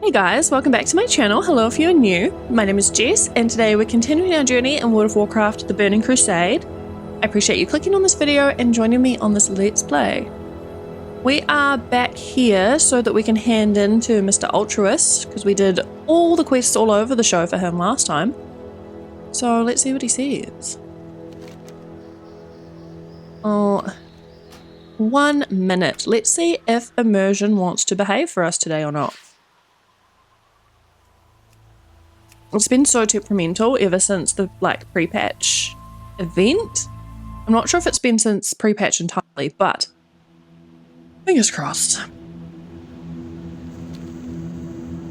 Hey guys, welcome back to my channel. Hello if you're new. My name is Jess and today we're continuing our journey in World of Warcraft The Burning Crusade. I appreciate you clicking on this video and joining me on this Let's Play. We are back here so that we can hand in to Mr. Altruist because we did all the quests all over the show for him last time. So let's see what he says. Oh, 1 minute. Let's see if Immersion wants to behave for us today or not. It's been so temperamental ever since the pre-patch event. I'm not sure if it's been since pre-patch entirely, but fingers crossed.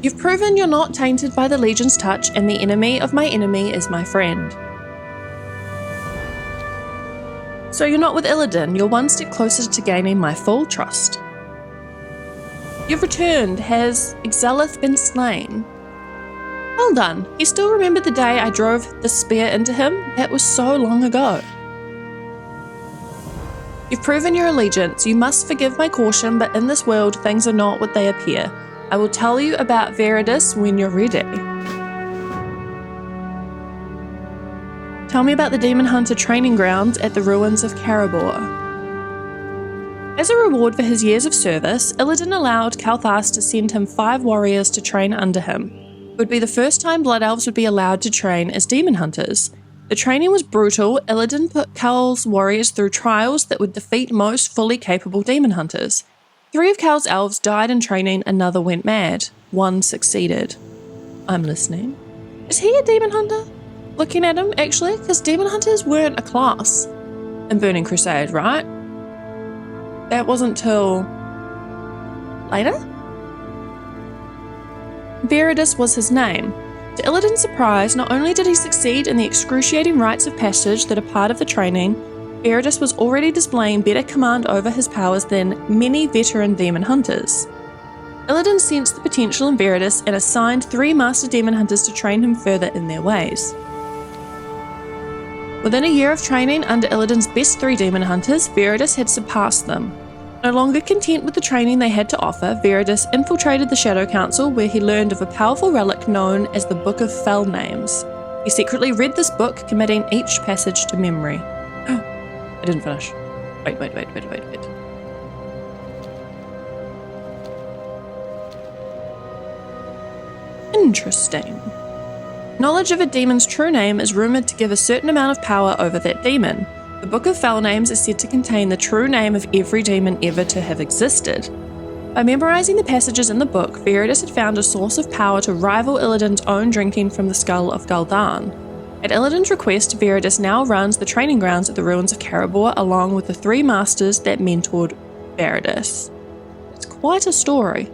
You've proven you're not tainted by the Legion's touch, and the enemy of my enemy is my friend. So you're not with Illidan, you're one step closer to gaining my full trust. You've returned. Has Xelith been slain? Well done. He still remembered the day I drove the spear into him. That was so long ago. You've proven your allegiance. You must forgive my caution, but in this world, things are not what they appear. I will tell you about Veridus when you're ready. Tell me about the Demon Hunter training grounds at the ruins of Karabor. As a reward for his years of service, Illidan allowed Kalthas to send him 5 warriors to train under him. It would be the first time Blood Elves would be allowed to train as demon hunters. The training was brutal. Illidan put Kal's warriors through trials that would defeat most fully capable demon hunters. 3 of Kal's elves died in training, another went mad. 1 succeeded. I'm listening. Is he a demon hunter? Looking at him, actually, because demon hunters weren't a class in Burning Crusade, right? That wasn't till later? Veridus was his name. To Illidan's surprise, not only did he succeed in the excruciating rites of passage that are part of the training, Veridus was already displaying better command over his powers than many veteran demon hunters. Illidan sensed the potential in Veridus and assigned 3 master demon hunters to train him further in their ways. Within a year of training under Illidan's best 3 demon hunters, Veridus had surpassed them. No longer content with the training they had to offer, Veridus infiltrated the Shadow Council where he learned of a powerful relic known as the Book of Fell Names. He secretly read this book, committing each passage to memory. I didn't finish. Wait. Interesting. Knowledge of a demon's true name is rumoured to give a certain amount of power over that demon. The Book of Fell Names is said to contain the true name of every demon ever to have existed. By memorising the passages in the book, Veridus had found a source of power to rival Illidan's own drinking from the skull of Gul'dan. At Illidan's request, Veridus now runs the training grounds at the ruins of Karabor along with the 3 masters that mentored Veridus. It's quite a story.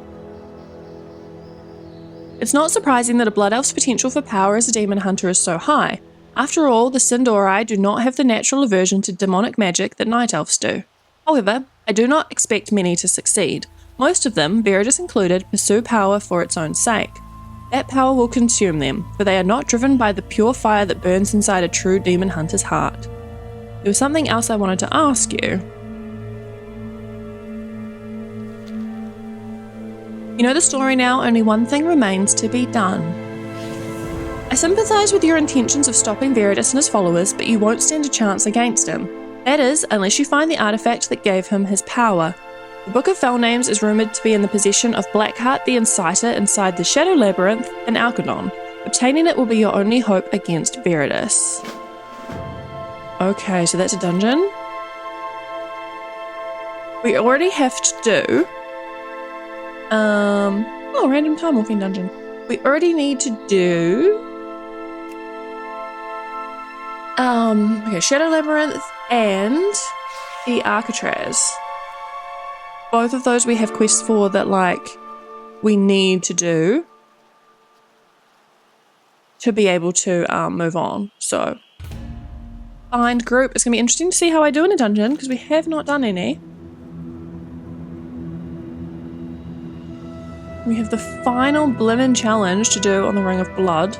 It's not surprising that a Blood Elf's potential for power as a demon hunter is so high. After all, the Sindori do not have the natural aversion to demonic magic that Night Elves do. However, I do not expect many to succeed. Most of them, Veridus included, pursue power for its own sake. That power will consume them, for they are not driven by the pure fire that burns inside a true demon hunter's heart. There was something else I wanted to ask you. You know the story now, only one thing remains to be done. I sympathise with your intentions of stopping Veridus and his followers, but you won't stand a chance against him. That is, unless you find the artifact that gave him his power. The Book of Fell Names is rumoured to be in the possession of Blackheart the Inciter inside the Shadow Labyrinth in Alkadon. Obtaining it will be your only hope against Veridus. Okay, so that's a dungeon. We already have to do... random time walking dungeon. We already need to do... okay, Shadow Labyrinth and the Arcatraz. Both of those we have quests for that, we need to do to be able to move on. So, find group. It's going to be interesting to see how I do in a dungeon because we have not done any. We have the final Blimmin challenge to do on the Ring of Blood,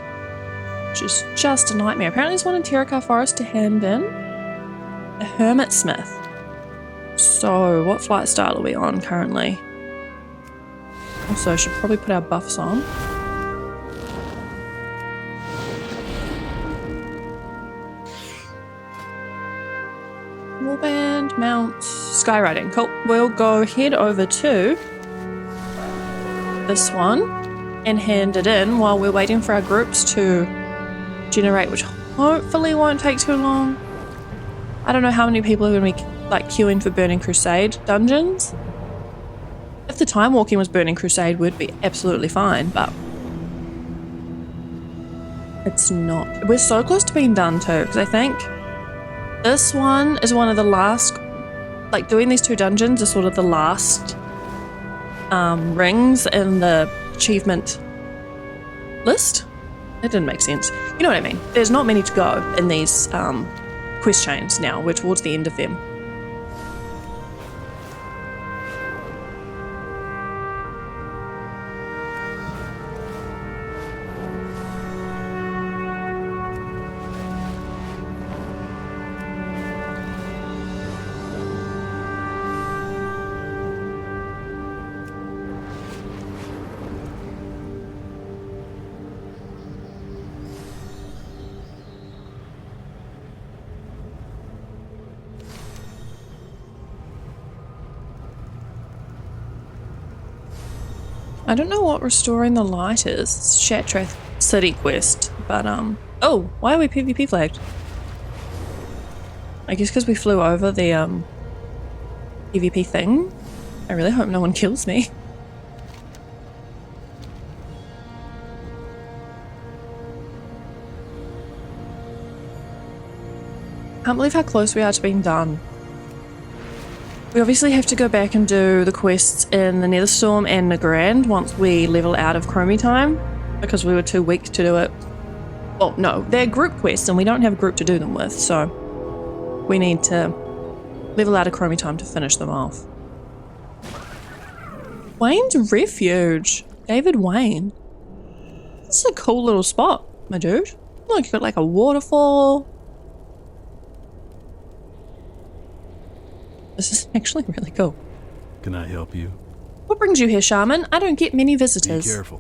which is just a nightmare. Apparently there's one in Terakar Forest to hand in. A Hermit Smith. So, what flight style are we on currently? Also, should probably put our buffs on. Warband, mount, skywriting. Cool. We'll go head over to this one and hand it in while we're waiting for our groups to generate, which hopefully won't take too long. I don't know how many people are going to be like queuing for Burning Crusade dungeons. If the time walking was Burning Crusade, we'd be absolutely fine, but it's not. We're so close to being done too, because I think this one is one of the last, like doing these 2 dungeons is sort of the last rings in the achievement list. That didn't make sense. You know what I mean? There's not many to go in these quest chains now. We're towards the end of them. I don't know what restoring the light is. It's Shatrath City quest, but oh, why are we PvP flagged? I guess because we flew over the PvP thing. I really hope no one kills me. Can't believe how close we are to being done. We obviously have to go back and do the quests in the Netherstorm and Nagrand once we level out of Chromie time, because we were too weak to do it. Well, no, they're group quests and we don't have a group to do them with, so we need to level out of Chromie time to finish them off. Wayne's Refuge. David Wayne. This is a cool little spot, my dude. Look, you've got like a waterfall. This is actually really cool. Can I help you? What brings you here, shaman? I don't get many visitors. Be careful.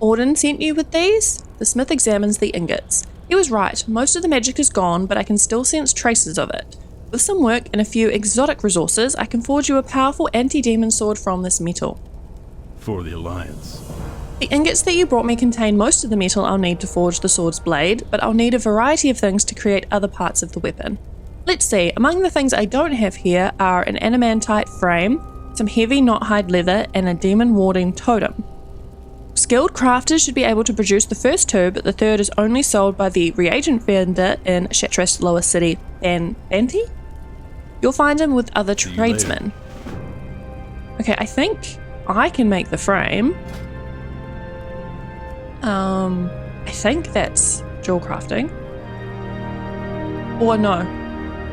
Auden sent you with these? The smith examines the ingots. He was right. Most of the magic is gone, but I can still sense traces of it. With some work and a few exotic resources, I can forge you a powerful anti-demon sword from this metal. For the Alliance. The ingots that you brought me contain most of the metal I'll need to forge the sword's blade, but I'll need a variety of things to create other parts of the weapon. Let's see, among the things I don't have here are an adamantite frame, some heavy knot-hide leather, and a demon-warding totem. Skilled crafters should be able to produce the first 2, but the third is only sold by the reagent vendor in Shatrath's lower city, Banti? You'll find him with other tradesmen. Okay, I think I can make the frame. I think that's jewel crafting. Or no.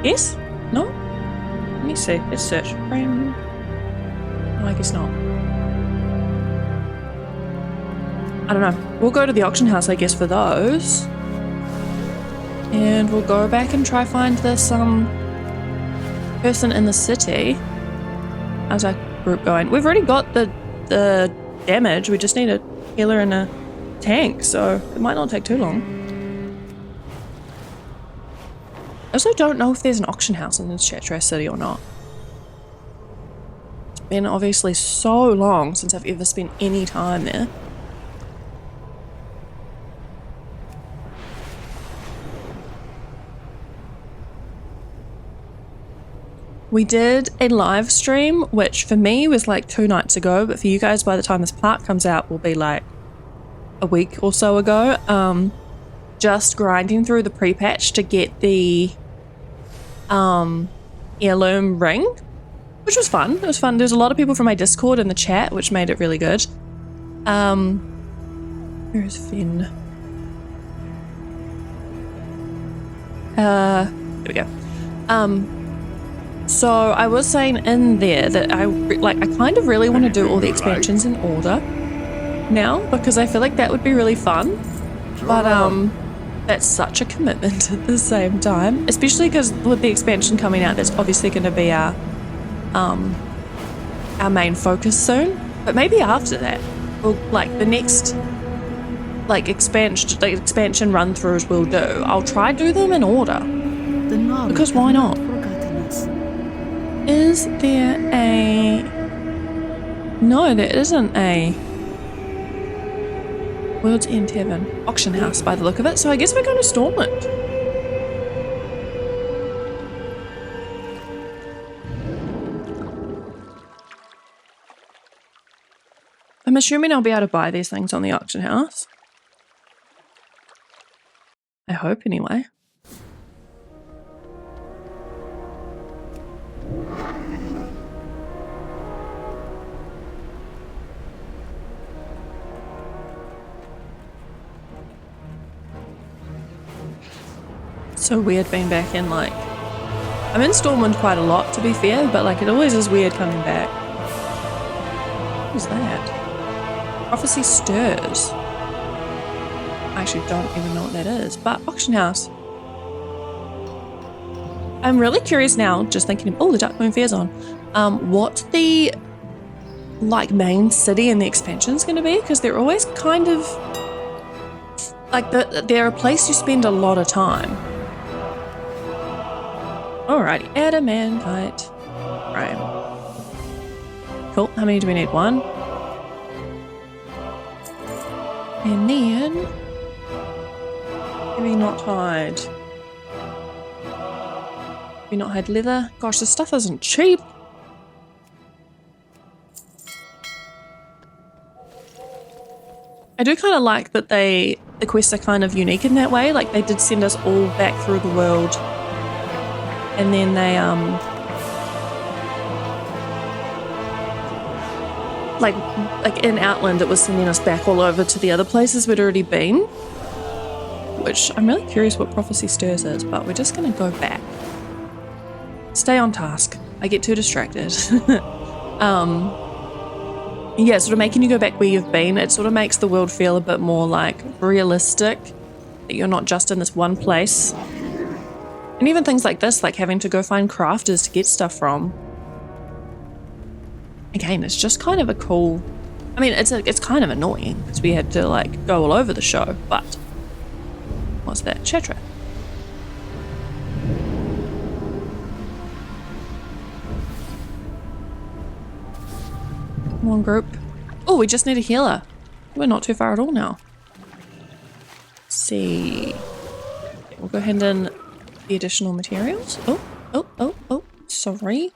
Yes? No? Let me see. Let's search. Frame. No, I guess not. I don't know. We'll go to the auction house, I guess, for those. And we'll go back and try find this person in the city. How's our group going? We've already got the damage. We just need a healer and a tank, so it might not take too long. I also don't know if there's an auction house in Shatrath City or not. It's been obviously so long since I've ever spent any time there. We did a live stream, which for me was like 2 nights ago, but for you guys by the time this part comes out will be like a week or so ago. Just grinding through the pre-patch to get the heirloom ring, which was fun. It was fun. There's a lot of people from my Discord in the chat, which made it really good. Where is Finn? There we go. So I was saying in there that I kind of really want to do all the expansions in order now, because I feel like that would be really fun. But that's such a commitment at the same time, especially because with the expansion coming out, that's obviously going to be our main focus soon. But maybe after that, or like the next like expansion run-throughs we'll do, I'll try do them in order. Because why not? Is there a... No, there isn't a World's End Tavern auction house by the look of it, so I guess we're going to storm it. I'm assuming I'll be able to buy these things on the auction house. I hope anyway. So weird being back in, like, I'm in Stormwind quite a lot to be fair, but like it always is weird coming back. Who's that? Prophecy Stirs. I actually don't even know what that is, but auction house. I'm really curious now, just thinking, oh, the Dark Moon Fair's on, what the like main city in the expansion is going to be, because they're always kind of like they're a place you spend a lot of time. Alrighty, adamantite. Right. Cool. How many do we need? One. And then heavy knot hide. Heavy knot hide leather. Gosh, this stuff isn't cheap. I do kind of like that the quests are kind of unique in that way. Like they did send us all back through the world. And then they, like in Outland, it was sending us back all over to the other places we'd already been. Which I'm really curious what Prophecy Stirs is, but we're just going to go back. Stay on task. I get too distracted. Yeah, sort of making you go back where you've been. It sort of makes the world feel a bit more like realistic. That you're not just in this one place. And even things like this, like having to go find crafters to get stuff from. Again, it's just kind of a cool... I mean, it's kind of annoying because we had to like go all over the show, but... What's that? Chatra. Come on, group. Oh, we just need a healer. We're not too far at all now. Let's see. We'll go ahead and... the additional materials. Oh, sorry.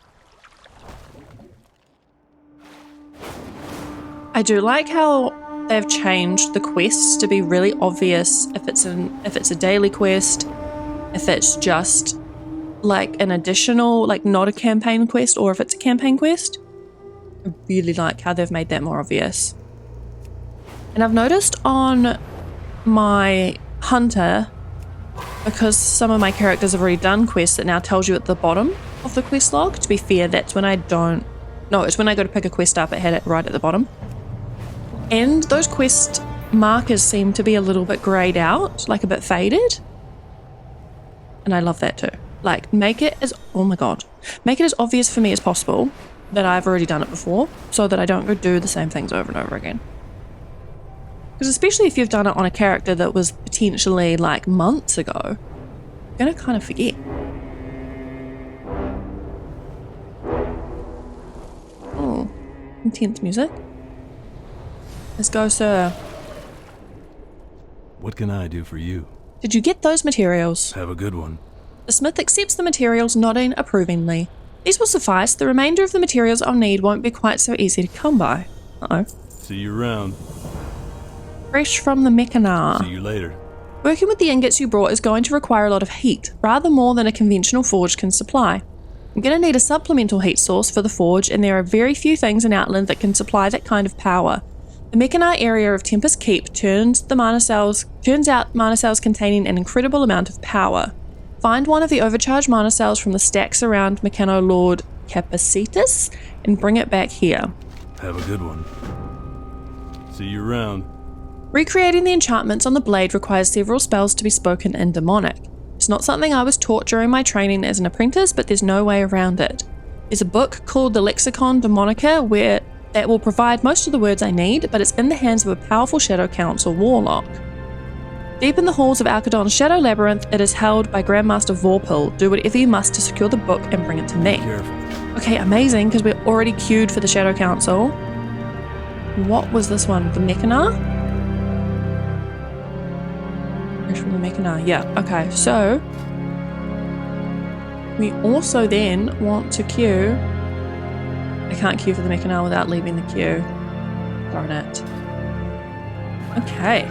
I do like how they've changed the quests to be really obvious if it's a daily quest, if it's just like an additional, like not a campaign quest, or if it's a campaign quest. I really like how they've made that more obvious. And I've noticed on my hunter, because some of my characters have already done quests, it now tells you at the bottom of the quest log. To be fair, that's when I don't... No, it's when I go to pick a quest up, it had it right at the bottom. And those quest markers seem to be a little bit greyed out, like a bit faded. And I love that too. Like, make it as... Oh my god. Make it as obvious for me as possible that I've already done it before, so that I don't go do the same things over and over again. Because especially if you've done it on a character that was potentially like months ago, you're going to kind of forget. Oh, intense music. Let's go, sir. What can I do for you? Did you get those materials? Have a good one. The smith accepts the materials, nodding approvingly. These will suffice. The remainder of the materials I'll need won't be quite so easy to come by. Uh-oh. See you around. Fresh from the mechanar. See you later. Working with the ingots you brought is going to require a lot of heat, rather more than a conventional forge can supply. I'm going to need a supplemental heat source for the forge, and there are very few things in Outland that can supply that kind of power. The mechanar area of Tempest Keep turns out mana cells containing an incredible amount of power. Find one of the overcharged mana cells from the stacks around Meccano Lord Capacitus and bring it back here. Have a good one. See you around. Recreating the enchantments on the blade requires several spells to be spoken in demonic. It's not something I was taught during my training as an apprentice, but there's no way around it. There's a book called the Lexicon Demonica where that will provide most of the words I need, but it's in the hands of a powerful Shadow Council warlock. Deep in the halls of Alcadon's Shadow Labyrinth, it is held by Grandmaster Vorpal. Do whatever you must to secure the book and bring it to me. Careful. Okay, amazing, because we're already queued for the Shadow Council. What was this one? The Mechanar? From the Mechanar, yeah. Okay, so we also then want to queue. I can't queue for the Mechanar without leaving the queue. Darn it. Okay.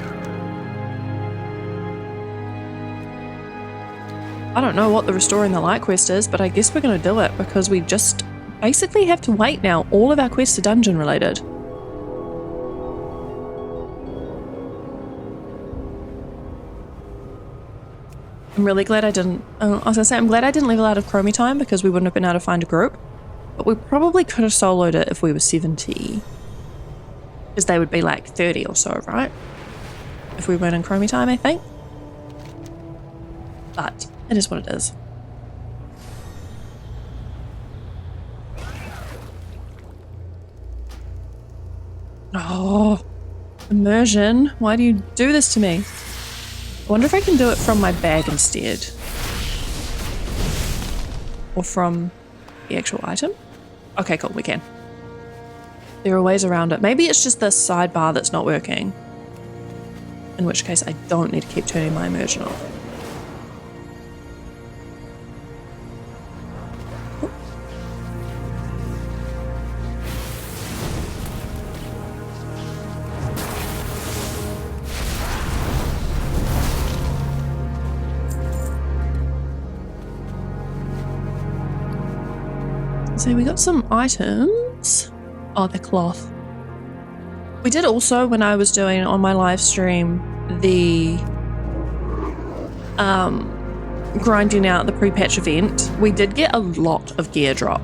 I don't know what the Restoring the Light quest is, but I guess we're going to do it because we just basically have to wait now. All of our quests are dungeon related. I'm really glad I didn't, I was going to say, I'm glad I didn't level out of Chromie time because we wouldn't have been able to find a group. But we probably could have soloed it if we were 70. Because they would be like 30 or so, right? If we weren't in Chromie time, I think. But it is what it is. Oh, immersion. Why do you do this to me? I wonder if I can do it from my bag instead. Or from the actual item. Okay, cool, we can. There are ways around it. Maybe it's just this sidebar that's not working. In which case I don't need to keep turning my immersion off. So we got some items. Oh, the cloth. We did also, when I was doing on my live stream, the grinding out the pre-patch event, we did get a lot of gear drop.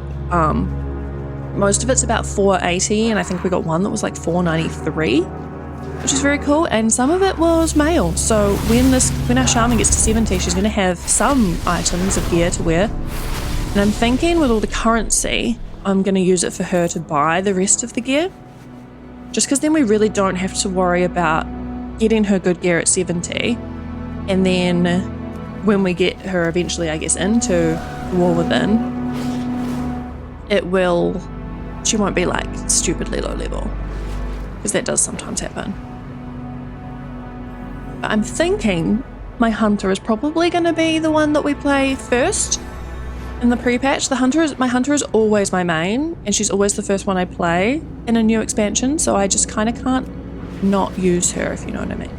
Most of it's about 480, and I think we got one that was like 493, which is very cool. And some of it was mail. So when our shaman gets to 70, she's going to have some items of gear to wear. And I'm thinking with all the currency, I'm going to use it for her to buy the rest of the gear. Just because then we really don't have to worry about getting her good gear at 70. And then when we get her eventually, I guess, into War Within, she won't be like stupidly low level. Because that does sometimes happen. But I'm thinking my hunter is probably going to be the one that we play first. In the pre-patch, my hunter is always my main, and she's always the first one I play in a new expansion, so I just kind of can't not use her, if you know what I mean.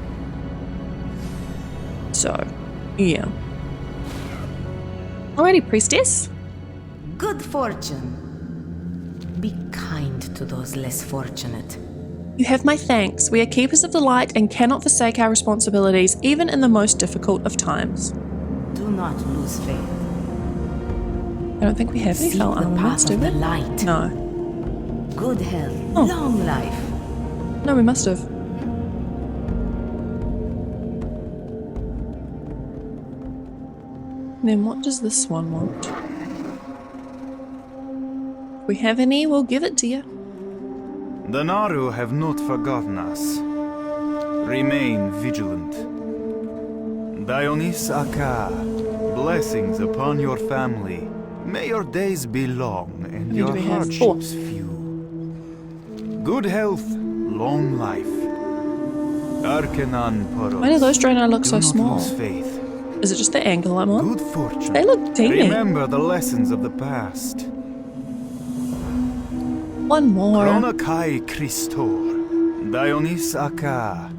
So, yeah. Alrighty, priestess. Good fortune. Be kind to those less fortunate. You have my thanks. We are keepers of the light and cannot forsake our responsibilities, even in the most difficult of times. Do not lose faith. I don't think we have any felt armaments, do we? Light. No. Good health, Oh. long life. No, we must have. Then what does this one want? If we have any, we'll give it to you. The Naru have not forgotten us. Remain vigilant. Dionys Aka, blessings upon your family. May your days be long and your hardships few. Good health, long life. Arcanan Poros. Why do those draenei look so Do not small? lose faith. Is it just the angle I'm on? Good fortune. They look teeny. Remember the lessons of the past. One more. Chronokai Christor. Dionys Aka.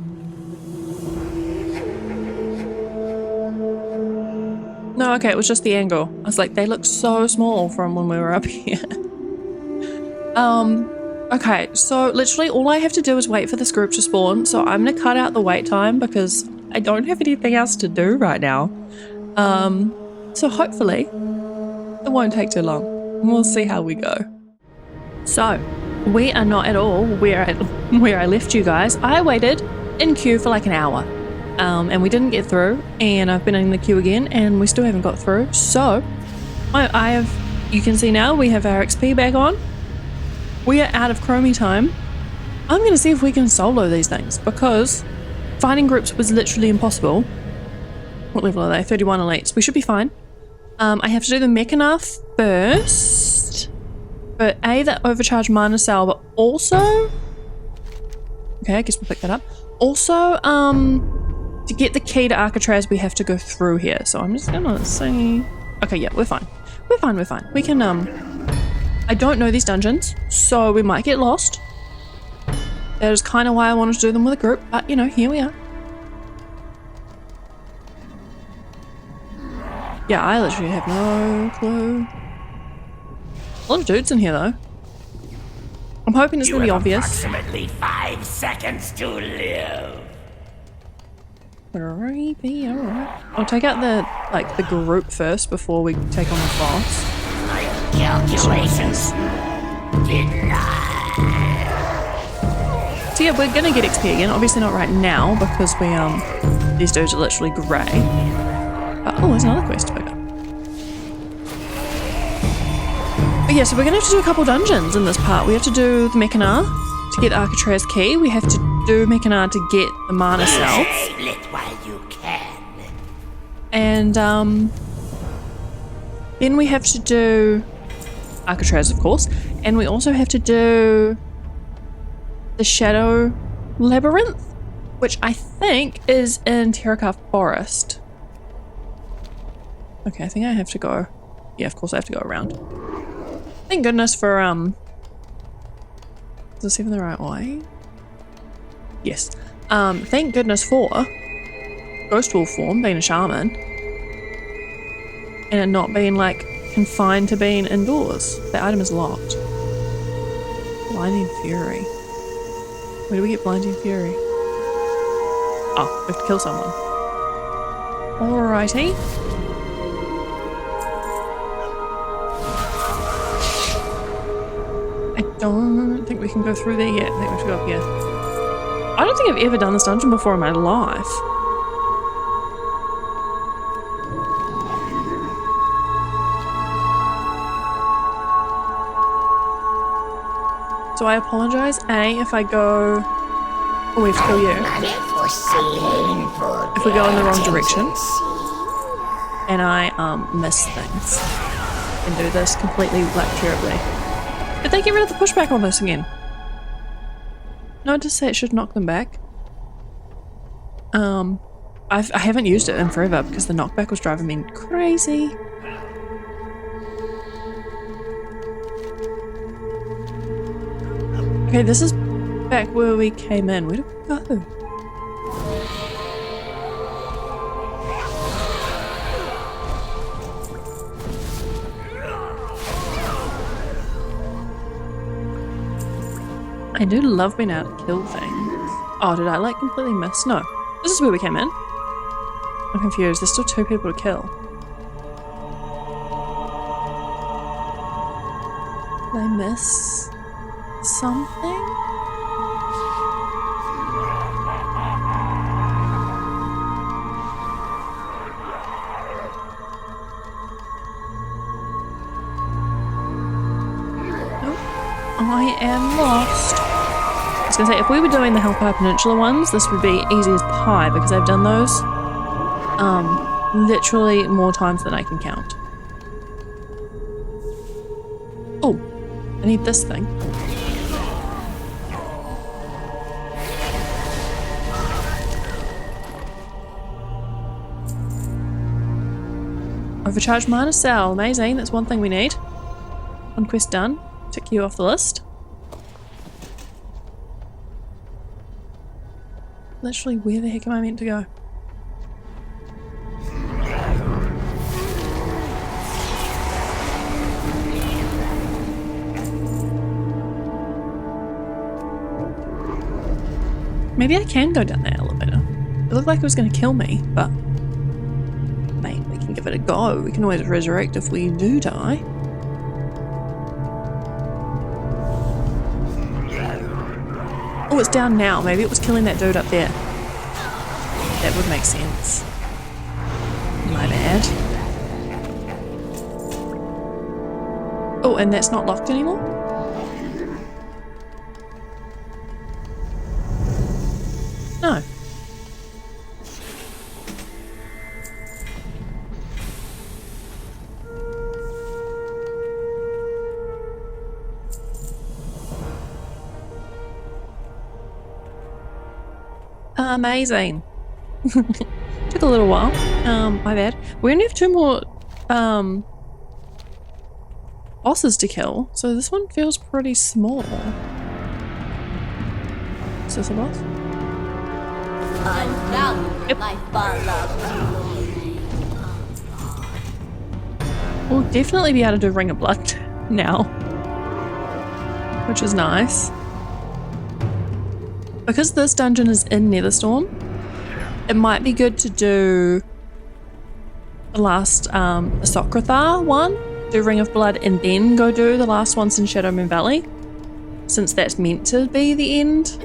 No, okay, it was just the angle. I was like, they look so small from when we were up here. Okay, so literally all I have to do is wait for this group to spawn, so I'm gonna cut out the wait time because I don't have anything else to do right now. So hopefully it won't take too long. We'll see how we go. So, we are not at all where I left you guys. I waited in queue for like an hour. And we didn't get through, and I've been in the queue again and we still haven't got through. So you can see now we have our XP back on, we are out of chromie time. I'm going to see if we can solo these things, because finding groups was literally impossible. What level are they? 31 elites. We should be fine. I have to do the Mechanar first. But the overcharged mana cell, but also... Okay, I guess we'll pick that up. Also, to get the key to Alcatraz, we have to go through here. So I'm just gonna say... Okay, yeah, we're fine. We're fine. We can, I don't know these dungeons, so we might get lost. That is kind of why I wanted to do them with a group, but, you know, here we are. Yeah, I literally have no clue. A lot of dudes in here, though. I'm hoping it's going to be obvious. Approximately 5 seconds to live. Creepy, alright. I'll take out the group first before we take on the boss. My calculations did not. So yeah, we're gonna get XP again. Obviously not right now because we these dudes are literally grey. Oh, there's another quest to pick up. But yeah, so we're gonna have to do a couple dungeons in this part. We have to do the Mechanar to get the Alcatraz key. We have to do Mechanar to get the mana cell. Lit while you can. And then we have to do Alcatraz, of course, and we also have to do the Shadow Labyrinth, which I think is in Terracarth Forest. Okay, I think I have to go. Yeah, of course I have to go around. Thank goodness for is this even the right way? Yes. Thank goodness for Ghost Wolf form being a shaman and it not being like confined to being indoors. The item is locked. Blinding Fury. Where do we get Blinding Fury? Oh, we have to kill someone. Alrighty. I don't think we can go through there yet. I think we have to go up here. I don't think I've ever done this dungeon before in my life. So I apologize, if I go... Oh, we have to kill you. If we go in the wrong direction. And I, miss things. And do this completely, like, terribly. Did they get rid of the pushback on this again? No, I just say it should knock them back. I haven't used it in forever because the knockback was driving me crazy. Okay, this is back where we came in. Where did we go? I do love being able to kill things. Oh, did I like completely miss? No. This is where we came in. I'm confused. There's still 2 people to kill. Did I miss something? I am lost. I was gonna say, if we were doing the Hellfire Peninsula ones, this would be easy as pie because I've done those literally more times than I can count. Oh, I need this thing. Overcharged mana cell, amazing, that's one thing we need. One quest done. Tick you off the list. Literally, where the heck am I meant to go? Maybe I can go down that elevator. It looked like it was going to kill me, but mate, we can give it a go. We can always resurrect if we do die. Oh, it's down now. Maybe it was killing that dude up there. That would make sense. My bad. Oh, and that's not locked anymore? Amazing. Took a little while. My bad. We only have 2 more bosses to kill, so this one feels pretty small. Is this a boss? Yep. We'll definitely be able to do Ring of Blood now, which is nice. Because this dungeon is in Netherstorm, it might be good to do the last Socrathar one, do Ring of Blood, and then go do the last ones in Shadowmoon Valley, since that's meant to be the end.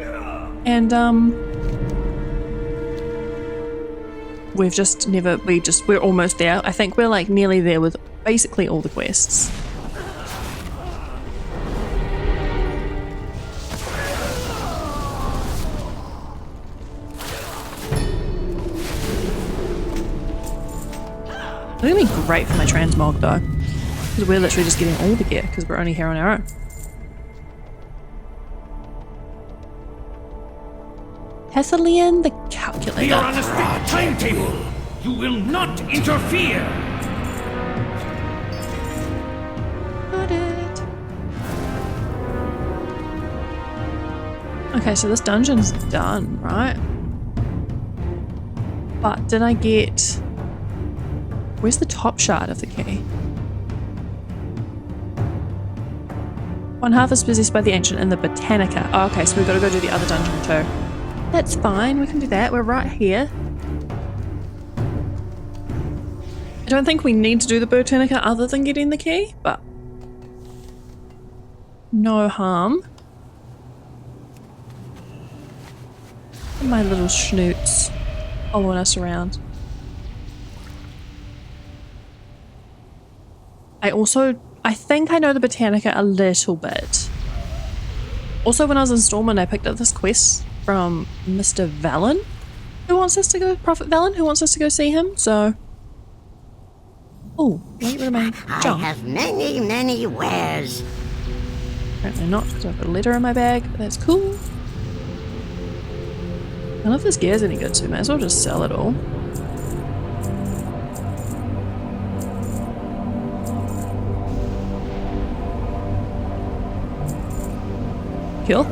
And we're almost there. I think we're like nearly there with basically all the quests. It's gonna be great for my transmog though, because we're literally just getting all the gear because we're only here on our own. Thessalian the calculator. We are on a strict timetable. You will not interfere. Got it. Okay, so this dungeon's done, right? But did I get... Where's the top shard of the key? One half is possessed by the ancient in the Botanica. Oh, okay, so we've got to go do the other dungeon too. That's fine, we can do that. We're right here. I don't think we need to do the Botanica other than getting the key, but no harm. My little schnoots following us around. I think I know the Botanica a little bit. Also, when I was in Stormwind, I picked up this quest from Mr. Valen, who wants us to go, Prophet Valen, who wants us to go see him, so... Oh, let me get rid of my junk. I have many wares. Apparently not, because I've got a letter in my bag, but that's cool. None of this gear's any good, so we may as well just sell it all. Cool.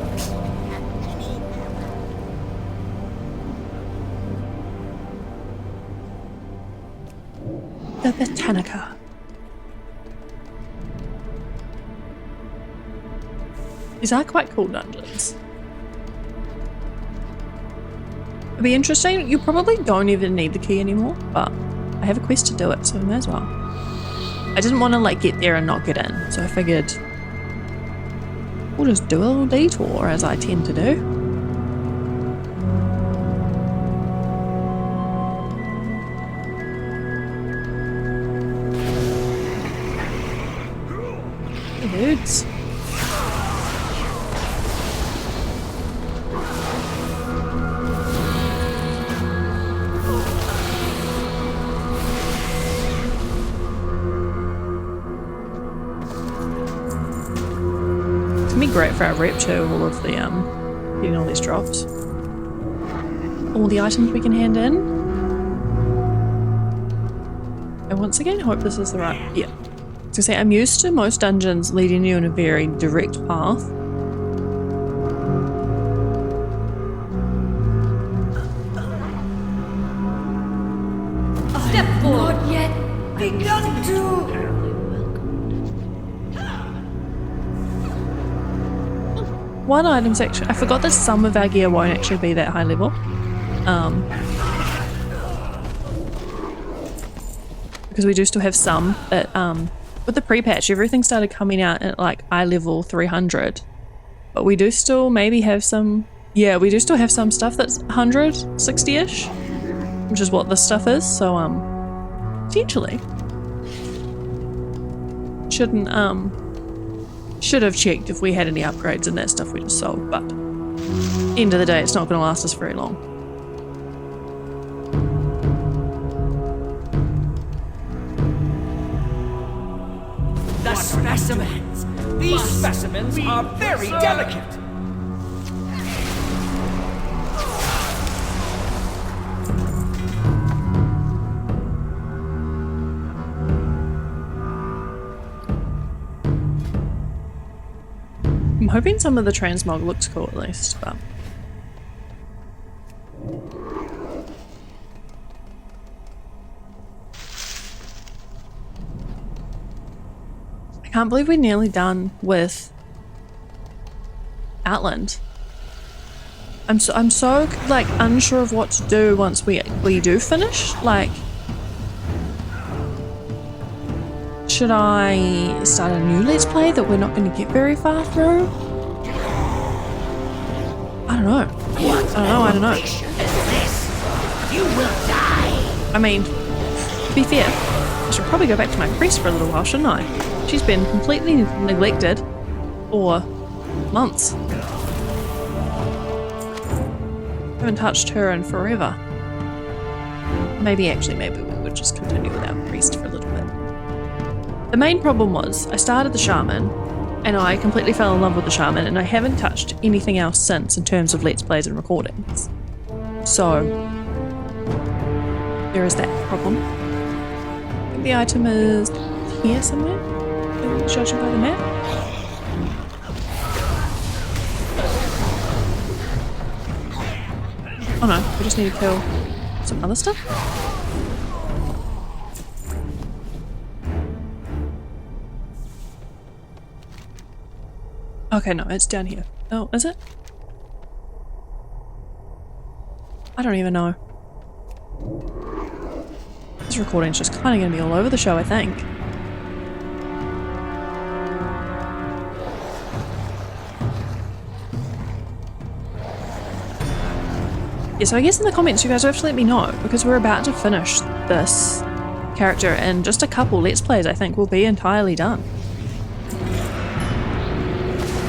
The Botanica. These are quite cool dungeons. It'll be interesting. You probably don't even need the key anymore, but I have a quest to do it, so I may as well. I didn't want to like get there and not get in, so I figured we'll just do a little detour, as I tend to do. Hey dudes. It's gonna be great for our rep too, all of the getting all these drops. All the items we can hand in. And once again, hope this is the right, yeah. So say I'm used to most dungeons leading you in a very direct path. Step forward. Not yet begun to. One item section. I forgot that some of our gear won't actually be that high level. Because we do still have some that with the pre-patch everything started coming out at like eye level 300. But we do still maybe have some, yeah, we do still have some stuff that's 160-ish, which is what this stuff is, so potentially. Should have checked if we had any upgrades in that stuff we just sold, but end of the day it's not going to last us very long. The specimens. These specimens are very delicate. I'm hoping some of the transmog looks cool at least, but... I can't believe we're nearly done with Outland. I'm so like unsure of what to do once we do finish. Like, should I start a new Let's Play that we're not going to get very far through? I don't know. I don't know. You will die. I mean, to be fair, I should probably go back to my priest for a little while, shouldn't I? She's been completely neglected for months. Haven't touched her in forever. Maybe we would just continue with our priest for a little bit. The main problem was I started the shaman and I completely fell in love with the shaman and I haven't touched anything else since in terms of Let's Plays and recordings. So there is that problem. I think the item is here somewhere, judging by the map. Oh no, we just need to kill some other stuff. Okay, no, it's down here. Oh, is it? I don't even know. This recording's just kind of going to be all over the show, I think. Yeah, so I guess in the comments you guys have to let me know, because we're about to finish this character in just a couple Let's Plays. I think we'll be entirely done.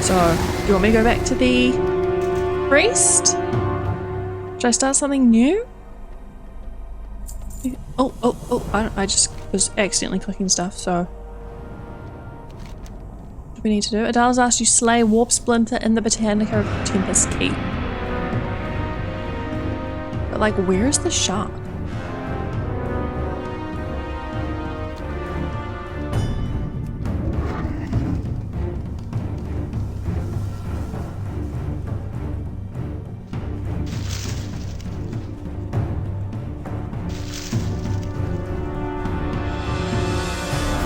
So, do you want me to go back to the priest? Should I start something new? Oh, I just was accidentally clicking stuff, so... What do we need to do? Adala's asked you slay Warp Splinter in the Botanica of Tempest Keep. But like, where's the shark?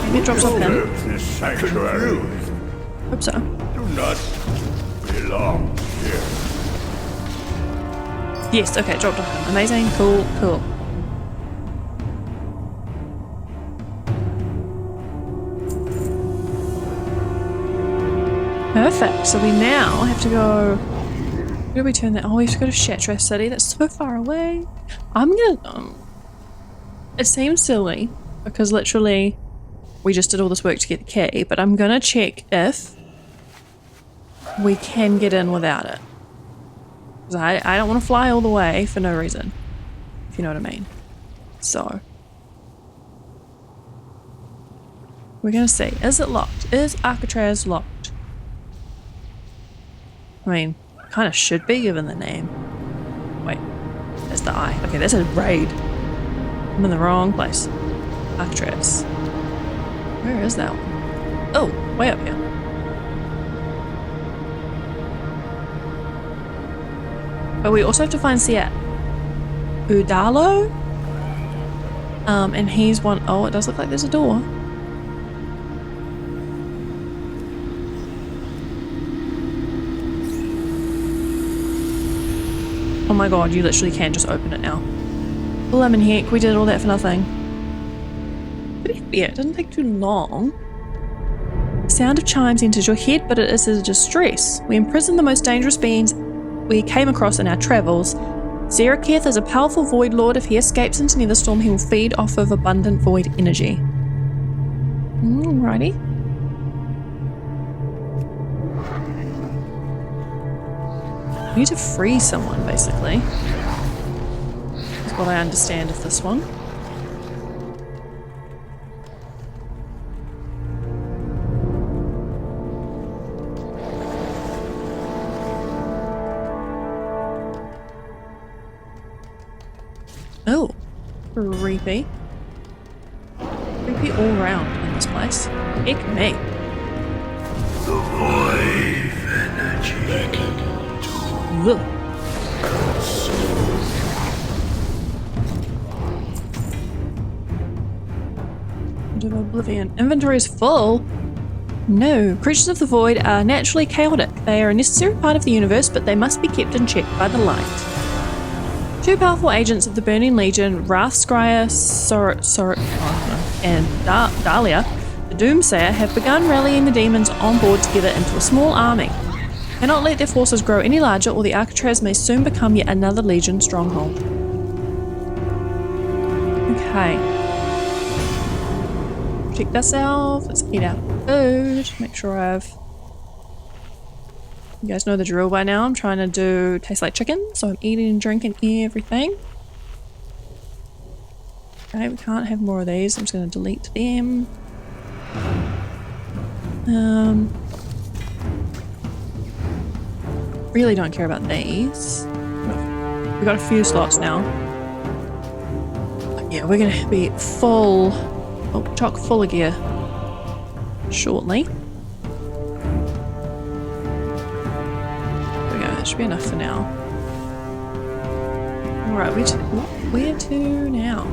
Maybe it drops off him. This sanctuary. Hope so. Do not belong here. Yes, okay, dropped off him. Amazing, cool, cool. Perfect, so we now have to go... Where do we turn that? Oh, we have to go to Shatra City. That's so far away. I'm gonna... it seems silly, because literally we just did all this work to get the key, but I'm gonna check if we can get in without it. Because I don't want to fly all the way for no reason, if you know what I mean. So we're gonna see. Is it locked? Is Alcatraz locked? I mean, kind of should be given the name. Wait, there's the eye. Okay, this is raid. I'm in the wrong place. Alcatraz. Where is that one? Oh, way up here. But we also have to find Siat Udalo. And he's one. Oh, it does look like there's a door. Oh my god, you literally can just open it now. Lemon heck, we did all that for nothing. To be fair, it doesn't take too long. The sound of chimes enters your head, but it is a distress. We imprison the most dangerous beings we came across in our travels. Zeraketh is a powerful void lord. If he escapes into Netherstorm, he will feed off of abundant void energy. Alrighty. We need to free someone, basically. That's what I understand of this one. Oh, creepy. Creepy all round in this place. Heck me. The void Ugh. Of Oblivion. Inventory is full. No, creatures of the void are naturally chaotic. They are a necessary part of the universe, but they must be kept in check by the light. Two powerful agents of the Burning Legion, rarescanner and Dahlia, the Doomsayer, have begun rallying the demons on board together into a small army. Cannot let their forces grow any larger, or the Alcatraz may soon become yet another Legion stronghold. Okay. Protect ourselves. Let's eat our food. Make sure you guys know the drill by now. I'm trying to do taste like chicken, so I'm eating and drinking everything. Okay, we can't have more of these. I'm just going to delete them. Really don't care about these. We've got a few slots now. But yeah, we're going to be full, chock full of gear shortly. That should be enough for now. Alright, where to now?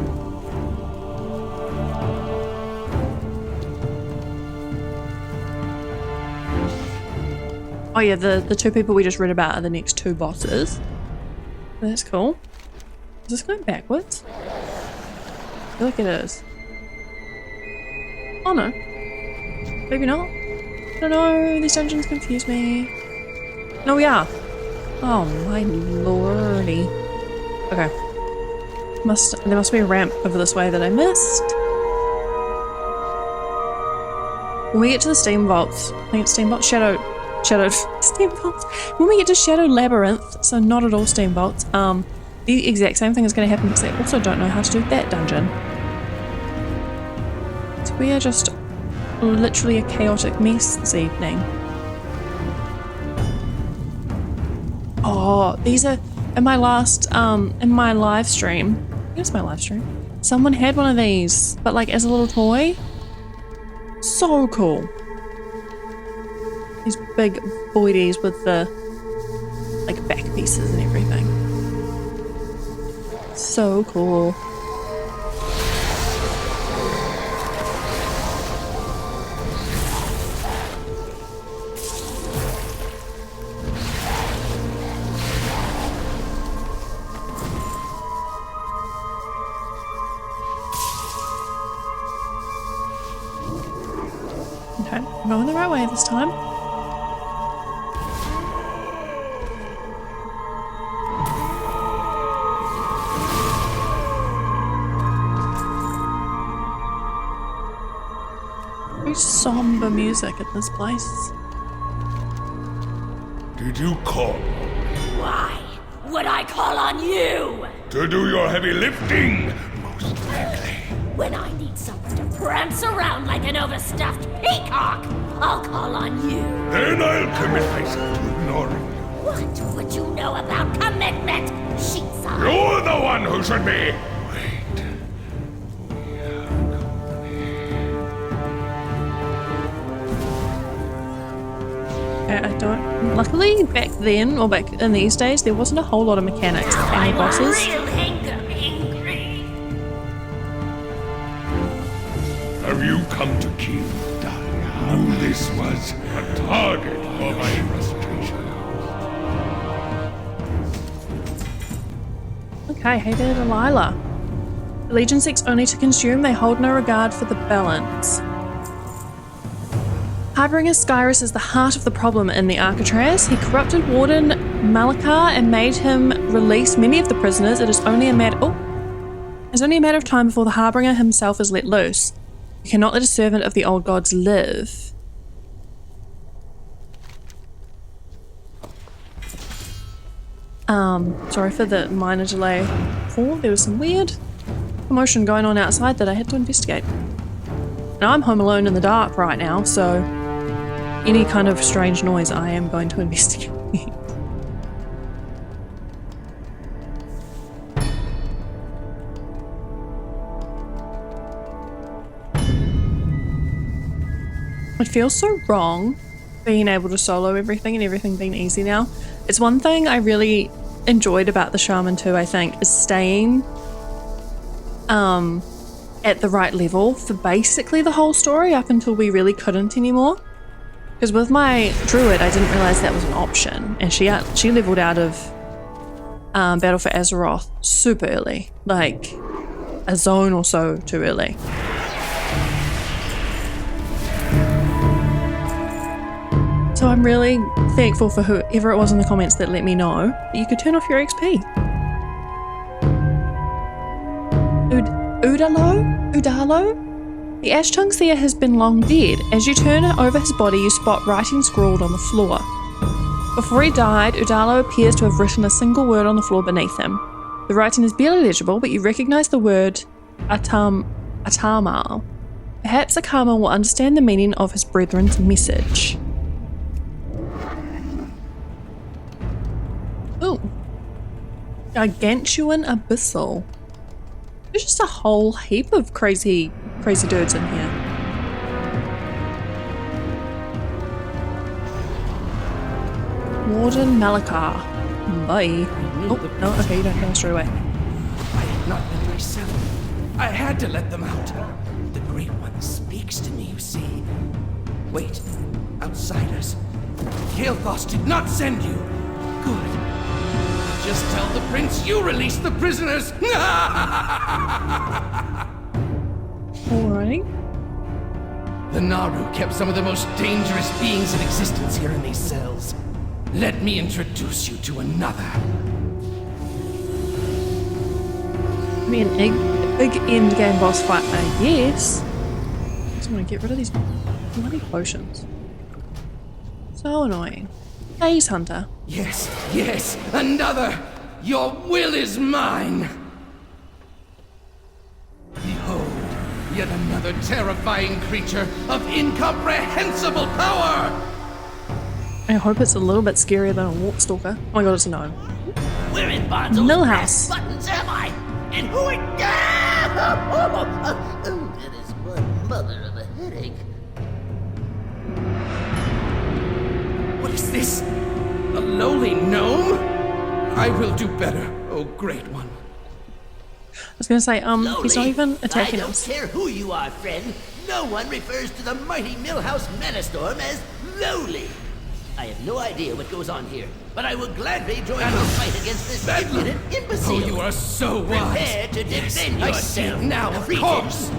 Oh yeah, the two people we just read about are the next two bosses. That's cool. Is this going backwards? I feel like it is. Oh no. Maybe not. I don't know, these dungeons confuse me. No, we are. Oh my lordy. Okay. There must be a ramp over this way that I missed. When we get to the steam vaults, I think it's steam vaults, steam vaults. When we get to Shadow Labyrinth, so not at all steam vaults, the exact same thing is going to happen because I also don't know how to do that dungeon. So we are just literally a chaotic mess this evening. Oh, these are in my last in my live stream. Here's my live stream. Someone had one of these, but like as a little toy. So cool. These big voidies with the like back pieces and everything. So cool. Okay, I'm going the right way this time. Very somber music at this place. Did you call? Why would I call on you? To do your heavy lifting, most likely. When I need someone to prance around like an overstuffed peacock, I'll call on you. Then I'll commit myself to ignoring you. What would you know about commitment, Sheepside? You're the one who should be. Wait. We have company. I don't. Luckily, back then, or back in these days, there wasn't a whole lot of mechanics with any bosses. Real angry. Have you come to kill Dahlia? This was a target for my frustration. Okay, hey there, Delilah. The Legion seeks only to consume, they hold no regard for the balance. Harboring Skyrus is the heart of the problem in the Alcatraz. He corrupted Warden Malakar and made him release many of the prisoners. It is only a matter of time before the Harbinger himself is let loose. You cannot let a servant of the old gods live. Sorry for the minor delay. There was some weird commotion going on outside that I had to investigate. Now I'm home alone in the dark right now, so any kind of strange noise I am going to investigate. It feels so wrong being able to solo everything and everything being easy now. It's one thing I really enjoyed about the shaman too, I think, is staying at the right level for basically the whole story up until we really couldn't anymore. Because with my druid, I didn't realize that was an option, and she leveled out of Battle for Azeroth super early, like a zone or so too early. So I'm really thankful for whoever it was in the comments that let me know that you could turn off your XP. Udalo? The ash tongue seer has been long dead. As you turn over his body, you spot writing scrawled on the floor. Before he died, Udalo appears to have written a single word on the floor beneath him. The writing is barely legible, but you recognize the word Atamal. Perhaps Akama will understand the meaning of his brethren's message. Ooh. Gargantuan Abyssal. There's just a whole heap of crazy dudes in here. Warden Malakar. Bye. Oh, no, okay, you don't go straight away. I had not been myself. I had to let them out. The Great One speaks to me, you see. Wait, outsiders. Kael'thas did not send you. Good. Just tell the prince you released the prisoners. Alright. The Naru kept some of the most dangerous beings in existence here in these cells. Let me introduce you to another. I mean, a big end game boss fight, I guess. I just want to get rid of these bloody potions. So annoying. Phase Hunter. Yes, yes, another! Your will is mine! Behold, yet another terrifying creature of incomprehensible power! I hope it's a little bit scarier than a Walkstalker. Oh my god, it's a gnome. Where in bonds Millhouse. buttons am I? And who it... Oh, that is one mother of a headache. What is this? A lowly gnome? I will do better, oh great one. I was gonna say, he's not even attacking I don't us. care who you are, friend. No one refers to the mighty Millhouse Manastorm as lowly. I have no idea what goes on here, but I will gladly join your fight against this impudent imbecile. Oh, you are so wise. Prepare to defend I see yourself. it now, of course.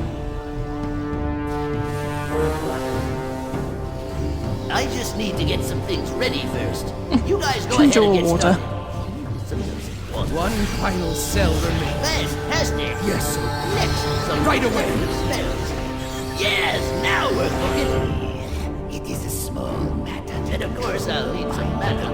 I just need to get some things ready first. You guys go ahead and get water. started. One final cell remains. Fantastic. Yes, sir. Next, some Right away. spells. Yes, now we're cooking. It is a small matter, and of course I'll need some matter.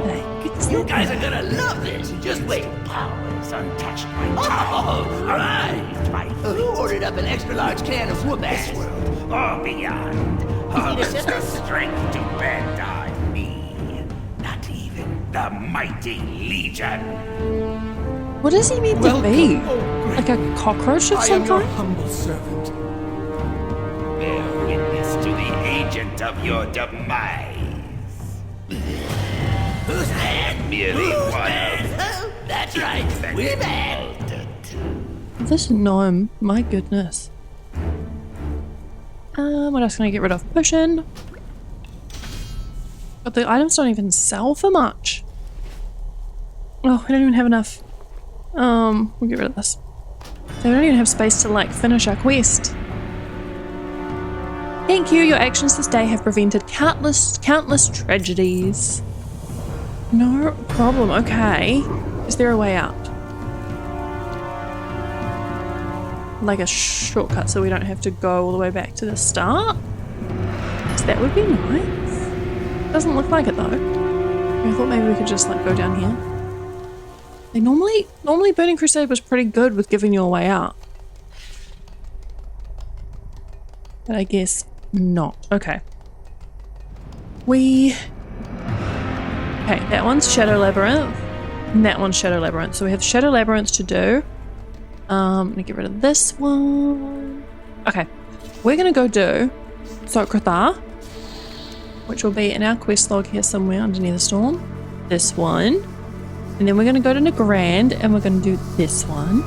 You guys are gonna love this. Just wait. Powers untouched by Oh, right. by Who ordered up an extra large can of whoop ass? world or beyond. All need a is the sister? strength to bend on me. Not even the mighty Legion. What does he mean to be? Like a cockroach of I some am your kind? humble servant. Bear witness to the agent of your demise. Who's that? Merely Who's one that? Oh, that's right. We're back. This gnome, my goodness. What else can I get rid of? Potion. But the items don't even sell for much. Oh, we don't even have enough. We'll get rid of this. So we don't even have space to like finish our quest. Thank you. Your actions this day have prevented countless tragedies. No problem. Okay. Is there a way out? Like a shortcut so we don't have to go all the way back to the start? So that would be nice. Doesn't look like it though. I thought maybe we could just like go down here. They normally Burning Crusade was pretty good with giving you a way out. But I guess not. Okay. Okay, that one's Shadow Labyrinth. And that one's Shadow Labyrinth. So we have Shadow Labyrinth to do. I'm gonna get rid of this one. Okay. We're gonna go do Sokrathar. which will be in our quest log here somewhere underneath the storm. This one. And then we're going to go to Nagrand and we're going to do this one.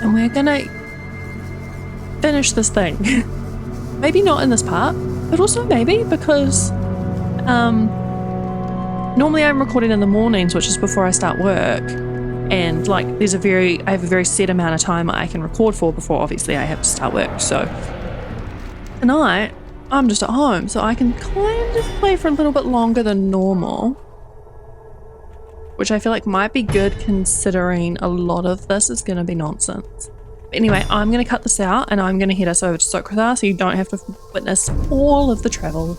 And we're going to finish this thing. Maybe not in this part, but also maybe because normally I'm recording in the mornings, which is before I start work. And like I have a very set amount of time I can record for before obviously I have to start work. So tonight I'm just at home, so I can kind of play for a little bit longer than normal, which I feel like might be good considering a lot of this is going to be nonsense. But anyway, I'm going to cut this out and I'm going to head us over to Socrathar so you don't have to witness all of the travel.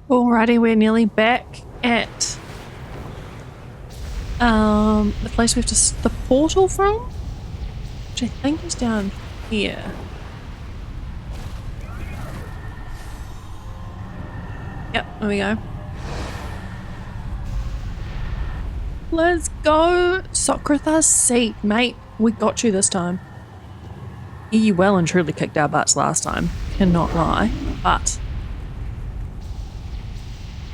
Alrighty, we're nearly back at the place we have to the portal from, which I think is down here. Yep, there we go. Let's go, Socrathar seat, mate. We got you this time. You well and truly kicked our butts last time, cannot lie, but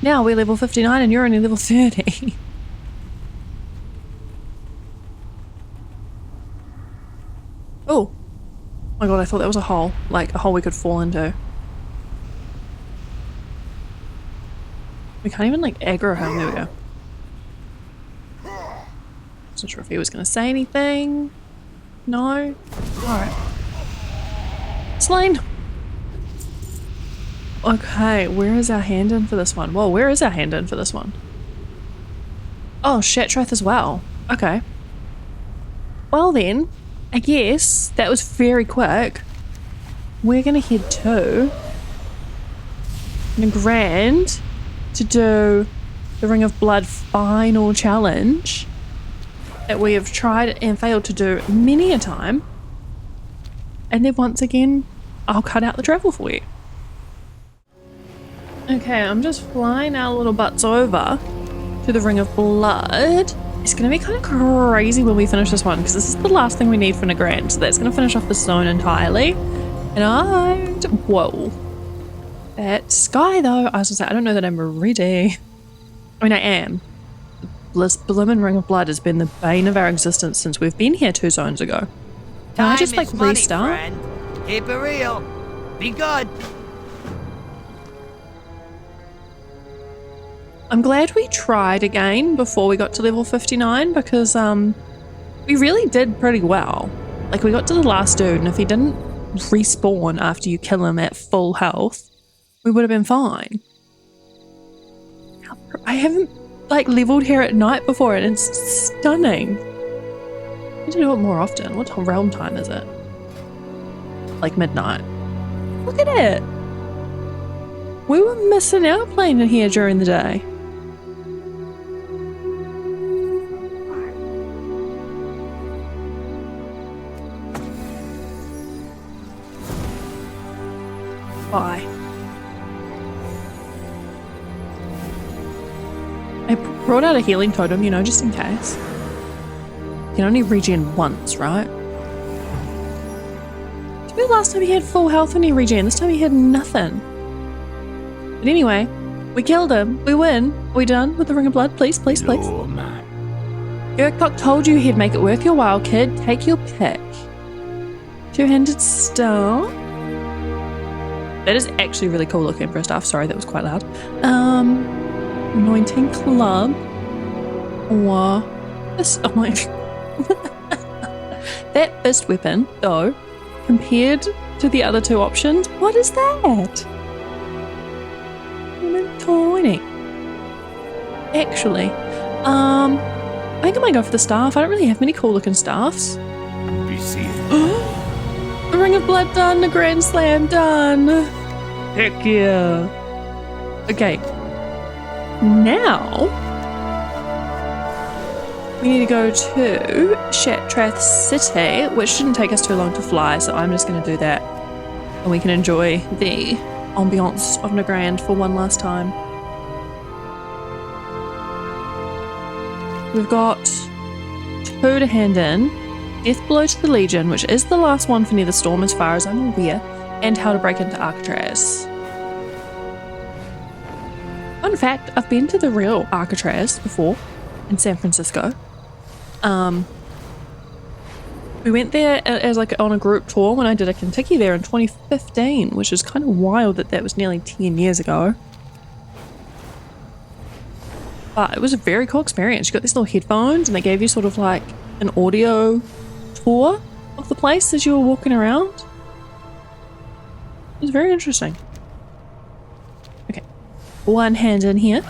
now we're level 59 and you're only level 30. Oh my god, I thought that was a hole, like a hole we could fall into. We can't even like aggro him. There we go. Wasn't sure if he was going to say anything. No? Alright. Slain! Okay, where is our hand in for this one? Whoa, where is our hand in for this one? Oh, Shatrath as well. Okay. Well then, I guess that was very quick. We're going to head to Nagrand to do the Ring of Blood final challenge that we have tried and failed to do many a time. And then once again, I'll cut out the travel for you. Okay, I'm just flying our little butts over to the Ring of Blood. It's going to be kind of crazy when we finish this one because this is the last thing we need for Nagrand. So that's going to finish off the zone entirely. And whoa. That sky though, I was going to say, I don't know that I'm ready. I mean, I am. This bloomin' Ring of Blood has been the bane of our existence since we've been here 2 zones ago. Can I just like restart? Friend. Keep it real. Be good. I'm glad we tried again before we got to level 59 because we really did pretty well. Like we got to the last dude and if he didn't respawn after you kill him at full health, we would have been fine. I haven't like leveled here at night before and it's stunning. I need to do it more often. What realm time is it? Like midnight. Look at it. We were missing out playing in here during the day. Bye. I brought out a healing totem, you know, just in case. You can only regen once, right? Did you last time he had full health when he regen? This time he had nothing. But anyway, we killed him. We win. Are we done with the Ring of Blood? Please, please, please. Oh, man. Gurkok told you he'd make it worth your while, kid. Take your pick. Two-handed staff. That is actually really cool looking for a staff. Sorry, that was quite loud. Anointing club. Or this. Oh my. That fist weapon, though, compared to the other 2 options, what is that? Tiny. Actually, I think I might go for the staff. I don't really have many cool looking staffs. Be seen. The Ring of Blood done, the Grand Slam done. Heck yeah. Okay. Now we need to go to Shatrath City, which didn't take us too long to fly, so I'm just going to do that. And we can enjoy the ambiance of Nagrand for one last time. We've got 2 to hand in. Death Blow to the Legion, which is the last one for Near the Storm as far as I'm aware. and how to break into Alcatraz. Fun fact, I've been to the real Alcatraz before in San Francisco. We went there as like on a group tour when I did a Kentucky there in 2015, which is kind of wild that was nearly 10 years ago. But it was a very cool experience. You got these little headphones and they gave you sort of like an audio tour of the place as you were walking around. It was very interesting. Okay, one hand in here.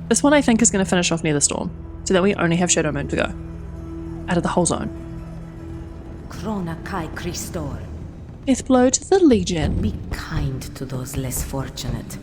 This one I think is going to finish off near the storm, so that we only have shadowmoon to go out of the whole zone. Krona kai Christor. Death blow to the Legion. Be kind to those less fortunate.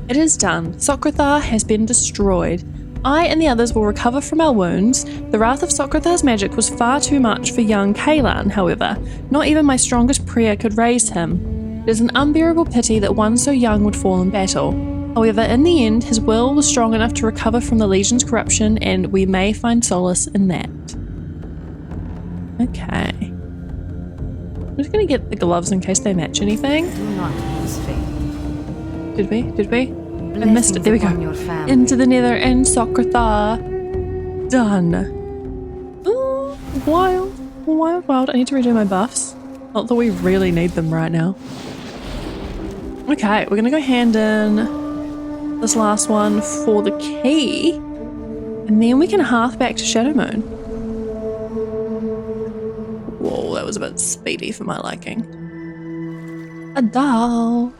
It is done. Socrathar has been destroyed. I and the others will recover from our wounds. The wrath of Socrathar's magic was far too much for young Kalan, however. Not even my strongest prayer could raise him. It is an unbearable pity that one so young would fall in battle. However, in the end, his will was strong enough to recover from the Legion's corruption, and we may find solace in that. Okay. I'm just going to get the gloves in case they match anything. Do not lose faith. Did we? I missed it. There we go. Into the nether and Socrathar. Done. Ooh, wild. I need to redo my buffs. Not that we really need them right now. Okay, we're going to go hand in this last one for the key. And then we can hearth back to shadowmoon. Whoa, that was a bit speedy for my liking. A doll.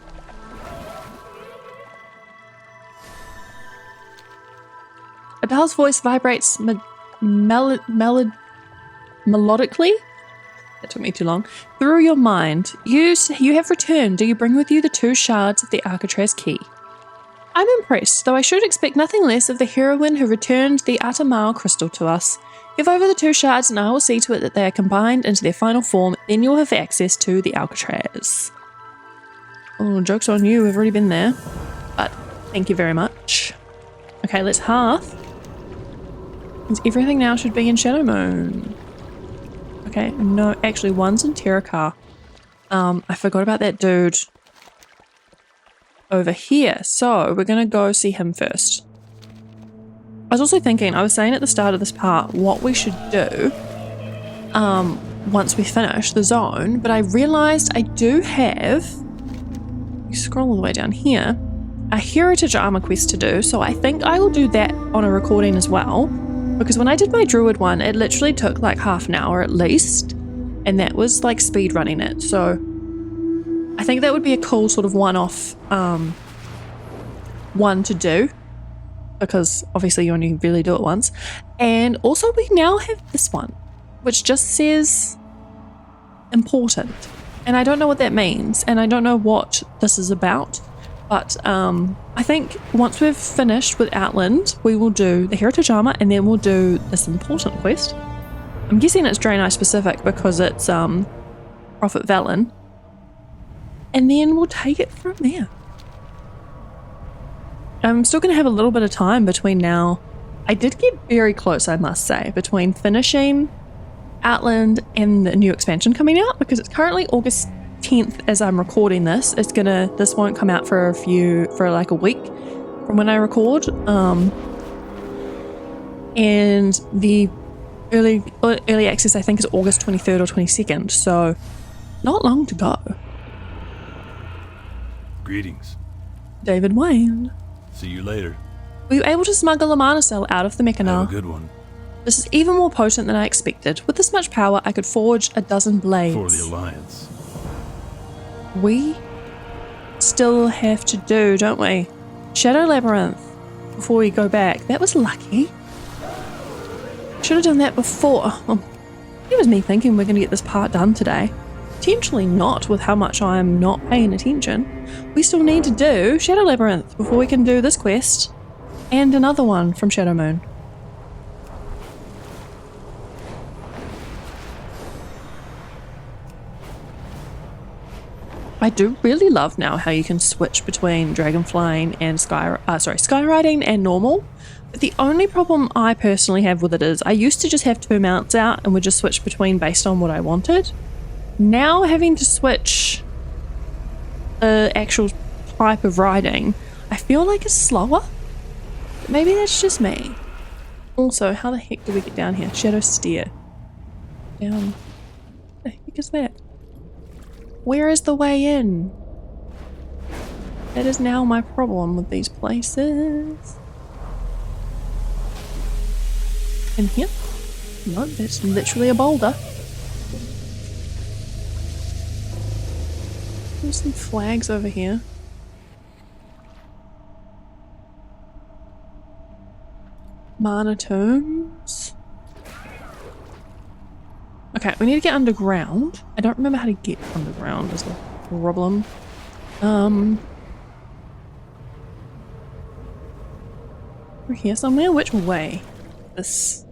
Adele's voice vibrates melodically. That took me too long. Through your mind. You have returned. Do you bring with you the 2 shards of the Alcatraz key? I'm impressed, though I should expect nothing less of the heroine who returned the Atamao crystal to us. Give over the 2 shards and I will see to it that they are combined into their final form, then you'll have access to the Alcatraz. Oh, joke's on you, we've already been there. But thank you very much. Okay, let's hearth. Everything now should be in shadowmoon. Okay, no, actually one's in Terracar. I forgot about that dude over here. So we're going to go see him first. I was also thinking, I was saying at the start of this part, what we should do once we finish the zone, but I realized I do have, you scroll all the way down here, a heritage armor quest to do. So I think I will do that on a recording as well. Because when I did my druid one, it literally took like half an hour at least. And that was like speed running it. So I think that would be a cool sort of one-off one to do. Because obviously you only really do it once. And also we now have this one, which just says important. And I don't know what that means. And I don't know what this is about. But I think once we've finished with Outland, we will do the heritage armor and then we'll do this important quest. I'm guessing it's draenei specific because it's Prophet Velen. And then we'll take it from there. I'm still going to have a little bit of time between now. I did get very close, I must say, between finishing Outland and the new expansion coming out, because it's currently August 10th as I'm recording this. This won't come out for like a week from when I record. And the early access I think is August 23rd or 22nd, so not long to go. Greetings. David Wayne. See you later. Were you able to smuggle a mana cell out of the Mechanal? Have a good one. This is even more potent than I expected. With this much power, I could forge a dozen blades. For the Alliance. We still have to do, don't we? Shadow Labyrinth before we go back. That was lucky. Should have done that before. It was me thinking we're going to get this part done today. Potentially not, with how much I am not paying attention. We still need to do Shadow Labyrinth before we can do this quest and another one from shadowmoon. I do really love now how you can switch between dragonflying and skywriting and normal. But the only problem I personally have with it is I used to just have 2 mounts out and would just switch between based on what I wanted. Now having to switch the actual type of riding, I feel like it's slower. But maybe that's just me. Also, how the heck do we get down here? Shadow stair. Down. What the heck is that? Where is the way in? That is now my problem with these places. In here? No, that's literally a boulder. There's some flags over here. Mana tombs. Okay, we need to get underground. I don't remember how to get underground is the problem. We're here somewhere? Which way? This.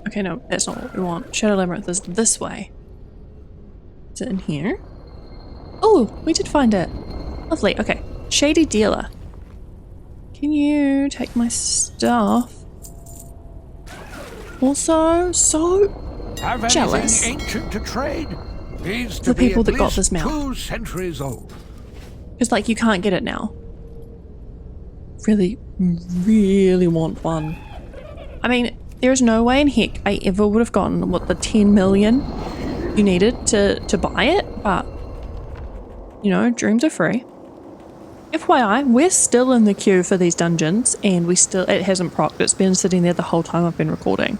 Okay, no, that's not what we want. Shadow Labyrinth is this way. Is it in here? Oh, we did find it. Lovely. Okay. Shady Dealer. Can you take my stuff? Also, so jealous ancient to trade? Needs the people that got this mount. 2 centuries old. Because, like, you can't get it now. Really, really want one. I mean, there's no way in heck I ever would have gotten, what, the 10 million you needed to buy it, but, you know, dreams are free. FYI, we're still in the queue for these dungeons, and it hasn't procced. It's been sitting there the whole time I've been recording,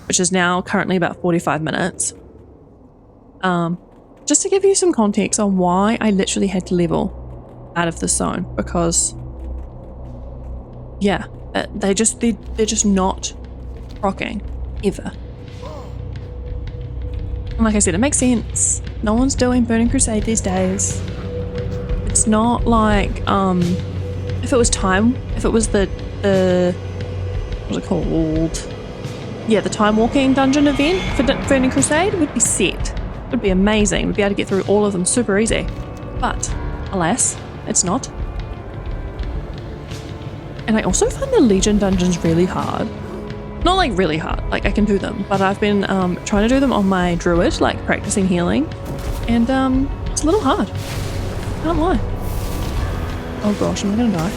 which is now currently about 45 minutes. Just to give you some context on why I literally had to level out of the zone, because yeah, they're just not proccing ever. And like I said, it makes sense. No one's doing Burning Crusade these days. It's not like if it was the what's it called? Yeah, the time walking dungeon event for Burning Crusade would be set. It would be amazing. We'd be able to get through all of them super easy. But alas, it's not. And I also find the Legion dungeons really hard. Not like really hard, like I can do them, but I've been trying to do them on my druid, like practicing healing, and it's a little hard. Can't lie. Oh gosh, am I gonna die?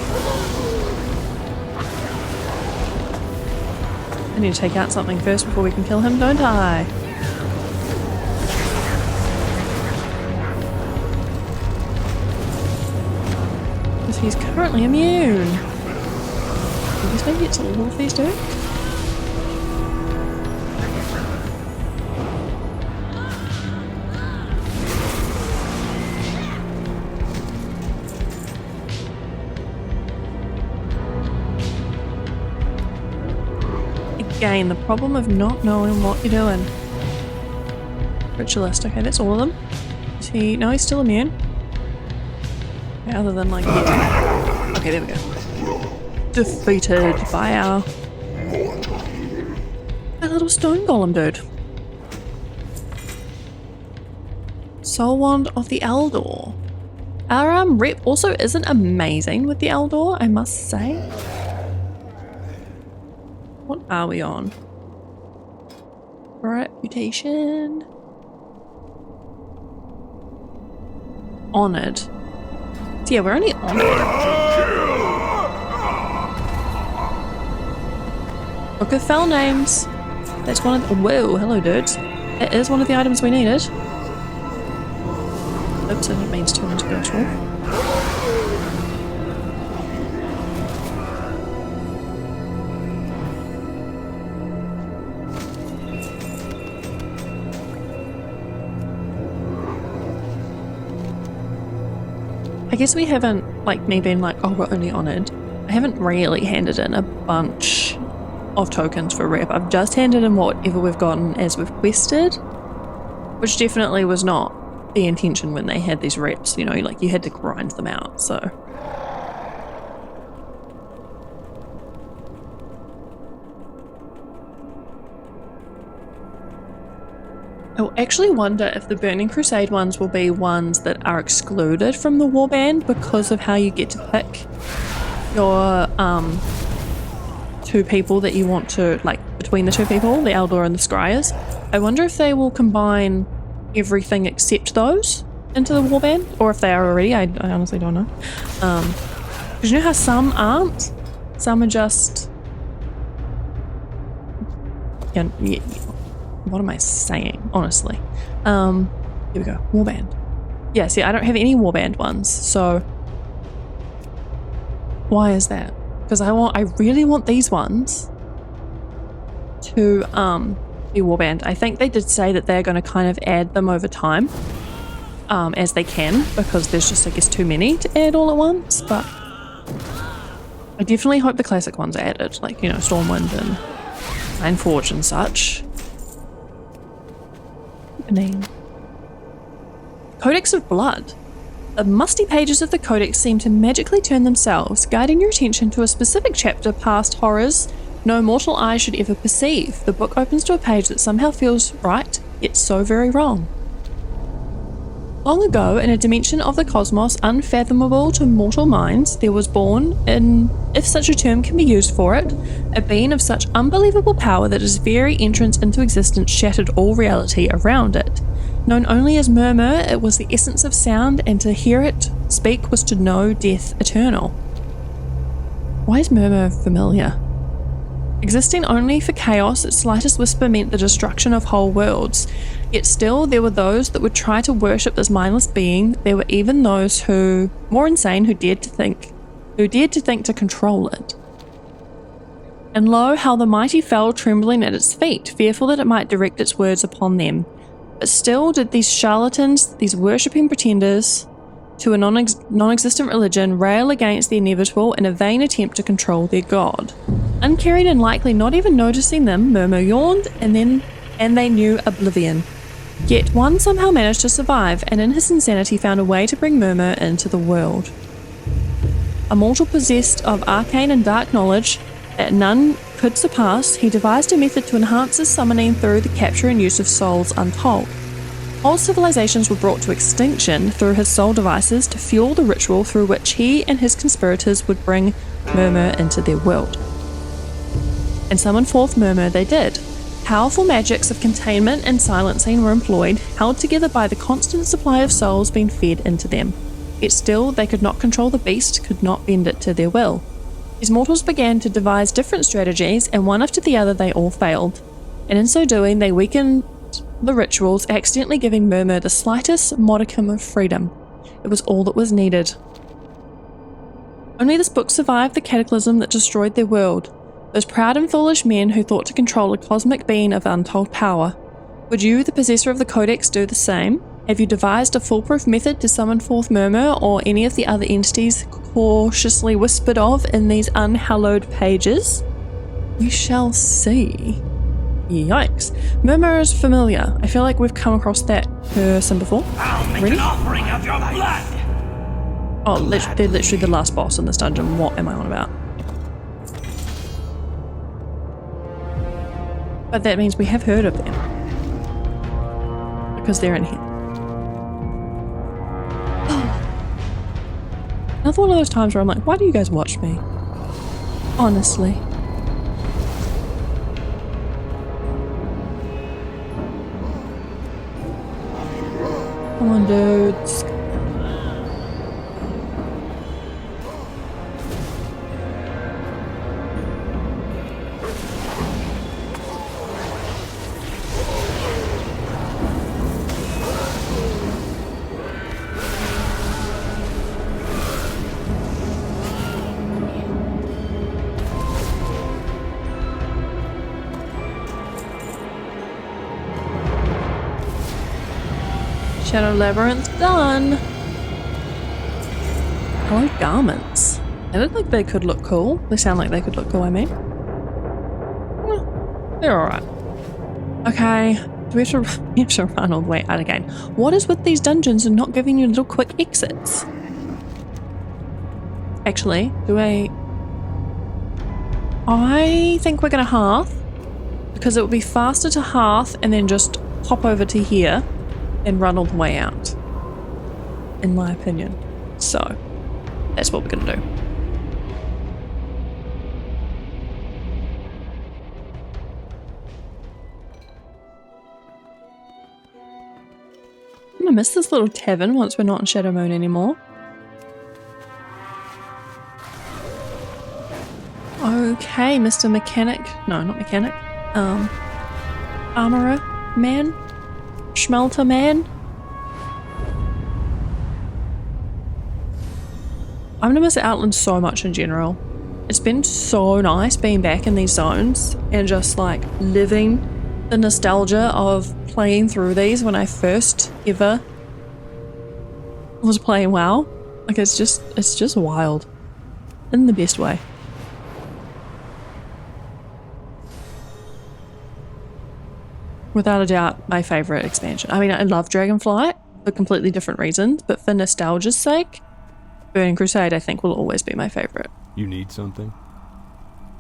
I need to take out something first before we can kill him, don't I? Because he's currently immune. I guess maybe it's all of these dude. Again, the problem of not knowing what you're doing. Ritualist, okay, that's all of them. Is he? No, he's still immune. Okay, other than like. Okay, there we go. Defeated by our little stone golem dude. Soul Wand of the Eldor. Our rep also isn't amazing with the Eldor, I must say. What are we on? Reputation. Honored. So yeah, we're only honored. Book of Fell Names. That's one of the. Whoa, hello, dudes. That is one of the items we needed. Oops, I didn't mean to turn into virtual. I guess we haven't, like me being like, oh, we're only honored. I haven't really handed in a bunch of tokens for rep. I've just handed in whatever we've gotten as we've quested, which definitely was not the intention when they had these reps, you know, like you had to grind them out, so. I actually wonder if the Burning Crusade ones will be ones that are excluded from the warband because of how you get to pick your two people that you want to, like, between the two people, the Eldor and the Scryers. I wonder if they will combine everything except those, into the warband, or if they are already. I honestly don't know. Because you know how some aren't? Some are just... Yeah, what am I saying, honestly? Here we go, warband. Yeah, see, I don't have any warband ones, so... Why is that? Because I really want these ones to be warband. I think they did say that they're going to kind of add them over time as they can, because there's just, I guess, too many to add all at once, but I definitely hope the classic ones are added, like, you know, Stormwind and Ironforge and such. Name. Codex of Blood. The musty pages of the Codex seem to magically turn themselves, guiding your attention to a specific chapter past horrors no mortal eye should ever perceive. The book opens to a page that somehow feels right, yet so very wrong. Long ago, in a dimension of the cosmos unfathomable to mortal minds, there was born, if such a term can be used for it, a being of such unbelievable power that his very entrance into existence shattered all reality around it. Known only as murmur, it was the essence of sound, and to hear it speak was to know death eternal. Why is murmur familiar? Existing only for chaos, its slightest whisper meant the destruction of whole worlds. Yet still, there were those that would try to worship this mindless being. There were even those who, more insane, who dared to think to control it. And lo, how the mighty fell trembling at its feet, fearful that it might direct its words upon them. But still did these charlatans, these worshipping pretenders to a non-existent religion, rail against the inevitable in a vain attempt to control their god. Uncarried and likely not even noticing them, Murmur yawned, and they knew oblivion. Yet one somehow managed to survive, and in his insanity found a way to bring Murmur into the world. A mortal possessed of arcane and dark knowledge that none could surpass, he devised a method to enhance his summoning through the capture and use of souls untold. Whole civilizations were brought to extinction through his soul devices to fuel the ritual through which he and his conspirators would bring Murmur into their world. And summon forth Murmur they did. Powerful magics of containment and silencing were employed, held together by the constant supply of souls being fed into them. Yet still, they could not control the beast, could not bend it to their will. These mortals began to devise different strategies, and one after the other they all failed. And in so doing, they weakened the rituals, accidentally giving Murmur the slightest modicum of freedom. It was all that was needed. Only this book survived the cataclysm that destroyed their world. Those proud and foolish men who thought to control a cosmic being of untold power. Would you, the possessor of the Codex, do the same? Have you devised a foolproof method to summon forth Murmur or any of the other entities cautiously whispered of in these unhallowed pages? We shall see. Yikes. Murmur is familiar. I feel like we've come across that person before. I'll make an offering of your blood. Oh, they're literally the last boss in this dungeon. What am I on about? But that means we have heard of them. Because they're in here. Another one of those times where I'm like, why do you guys watch me? Honestly. Come on, dudes. Shadow Labyrinth done. Hello, garments. They look like they could look cool. They sound like they could look cool, I mean. They're alright. Okay, do we have to run all the way out again? What is with these dungeons and not giving you little quick exits? Actually, I think we're gonna hearth, because it would be faster to hearth and then just hop over to here and run all the way out, in my opinion. So, that's what we're gonna do. I'm gonna miss this little tavern once we're not in Shadowmoon anymore. Okay, Mr. Mechanic. No, not mechanic. Armorer man? Schmelter man? I'm gonna miss Outland so much in general. It's been so nice being back in these zones and just like living the nostalgia of playing through these when I first ever was playing WoW. Like it's just wild. In the best way. Without a doubt, my favourite expansion. I mean, I love Dragonflight for completely different reasons, but for nostalgia's sake, Burning Crusade I think will always be my favourite. You need something?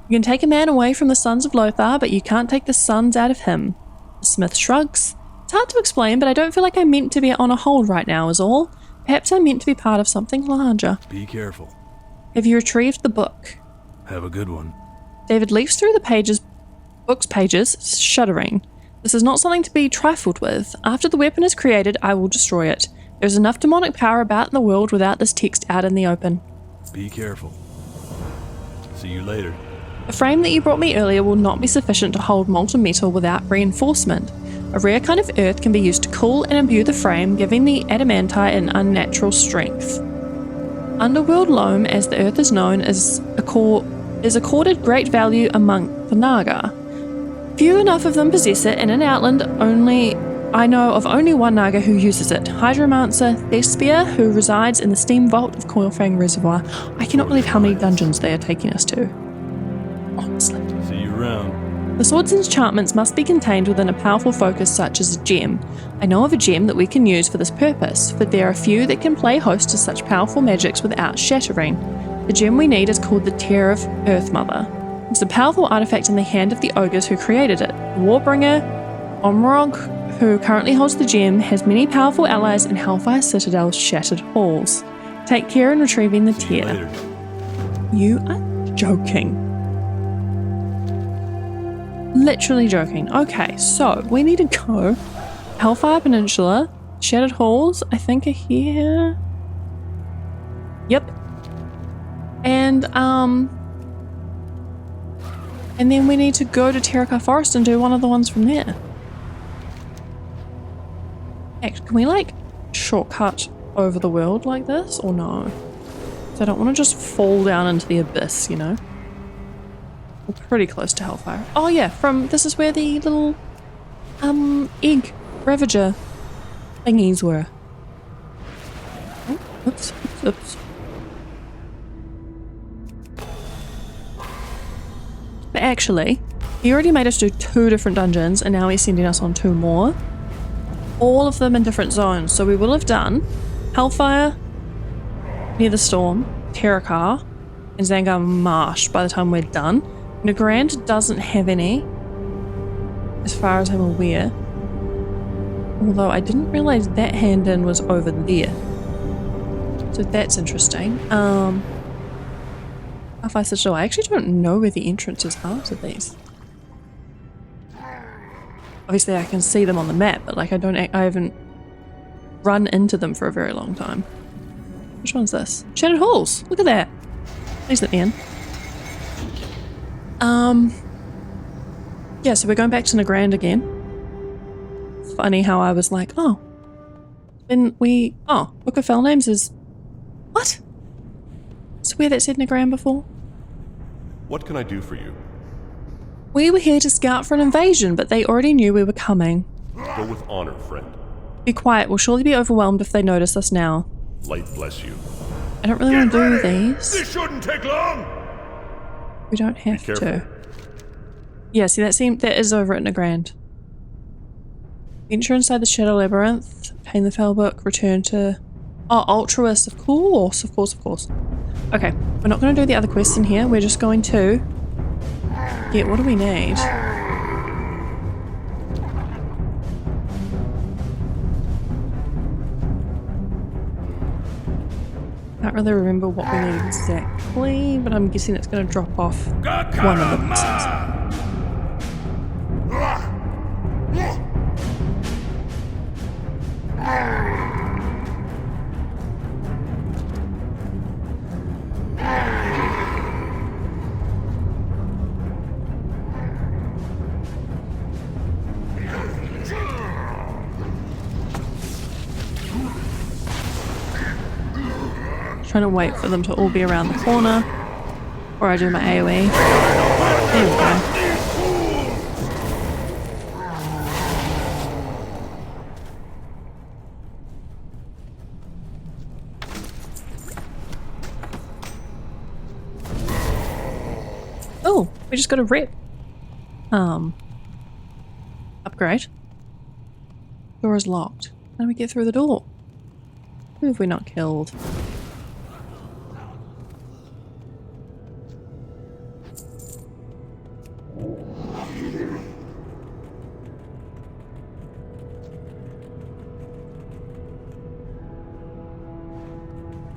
You can take a man away from the Sons of Lothar, but you can't take the sons out of him. The smith shrugs. It's hard to explain, but I don't feel like I'm meant to be on a hold right now is all. Perhaps I'm meant to be part of something larger. Be careful. Have you retrieved the book? Have a good one. David leafs through the book's pages, shuddering. This is not something to be trifled with. After the weapon is created, I will destroy it. There's enough demonic power about in the world without this text out in the open. Be careful. See you later. The frame that you brought me earlier will not be sufficient to hold molten metal without reinforcement. A rare kind of earth can be used to cool and imbue the frame, giving the adamantite an unnatural strength. Underworld loam, as the earth is known, is accorded great value among the Naga. Few enough of them possess it, and in Outland I know of only one Naga who uses it, Hydromancer Thespia, who resides in the steam vault of Coilfang Reservoir. I cannot believe how many dungeons they are taking us to. Honestly. See you around. The sword's enchantments must be contained within a powerful focus such as a gem. I know of a gem that we can use for this purpose, but there are few that can play host to such powerful magics without shattering. The gem we need is called the Tear of Earthmother. It's a powerful artifact in the hand of the ogres who created it. The Warbringer, Omrog, who currently holds the gem, has many powerful allies in Hellfire Citadel's shattered halls. Take care in retrieving the Tear. You are joking. Literally joking. Okay, so we need to go. Hellfire Peninsula, Shattered Halls, I think are here. Yep. And then we need to go to Terracar Forest and do one of the ones from there. Can we like shortcut over the world like this or no? So I don't want to just fall down into the abyss, you know? We're pretty close to Hellfire. Oh yeah, this is where the little egg ravager thingies were. Oh, oops. But actually, he already made us do 2 different dungeons and now he's sending us on 2 more. All of them in different zones. So we will have done Hellfire, Near the Storm, Terracar, and Zangar Marsh by the time we're done. Nagrand doesn't have any, as far as I'm aware. Although I didn't realise that hand-in was over there. So that's interesting. I actually don't know where the entrances are to these. Obviously I can see them on the map, but like I haven't run into them for a very long time. Which one's this? Shattered Halls! Look at that! Please let me in. Yeah, so we're going back to Nagrand again. Funny how I was like, Book of Fell Names is... What? Swear that said Nagrand before? What can I do for you? We were here to scout for an invasion, but they already knew we were coming. Go with honor, friend. Be quiet, we'll surely be overwhelmed if they notice us now. Light bless you. I don't really want to do these. This shouldn't take long! We don't have to. Yeah, see that is over at Nagrand. Venture inside the Shadow Labyrinth, obtain the Fell Book, return to... Oh, Altruist, of course. Okay, we're not going to do the other quests in here, we're just going to... get what do we need? Can't really remember what we need exactly, but I'm guessing it's going to drop off one of the boxes. trying to wait for them to all be around the corner. Or I do my AoE. There we go. Oh, we just got a rep. Upgrade. Door is locked. How do we get through the door? Who have we not killed?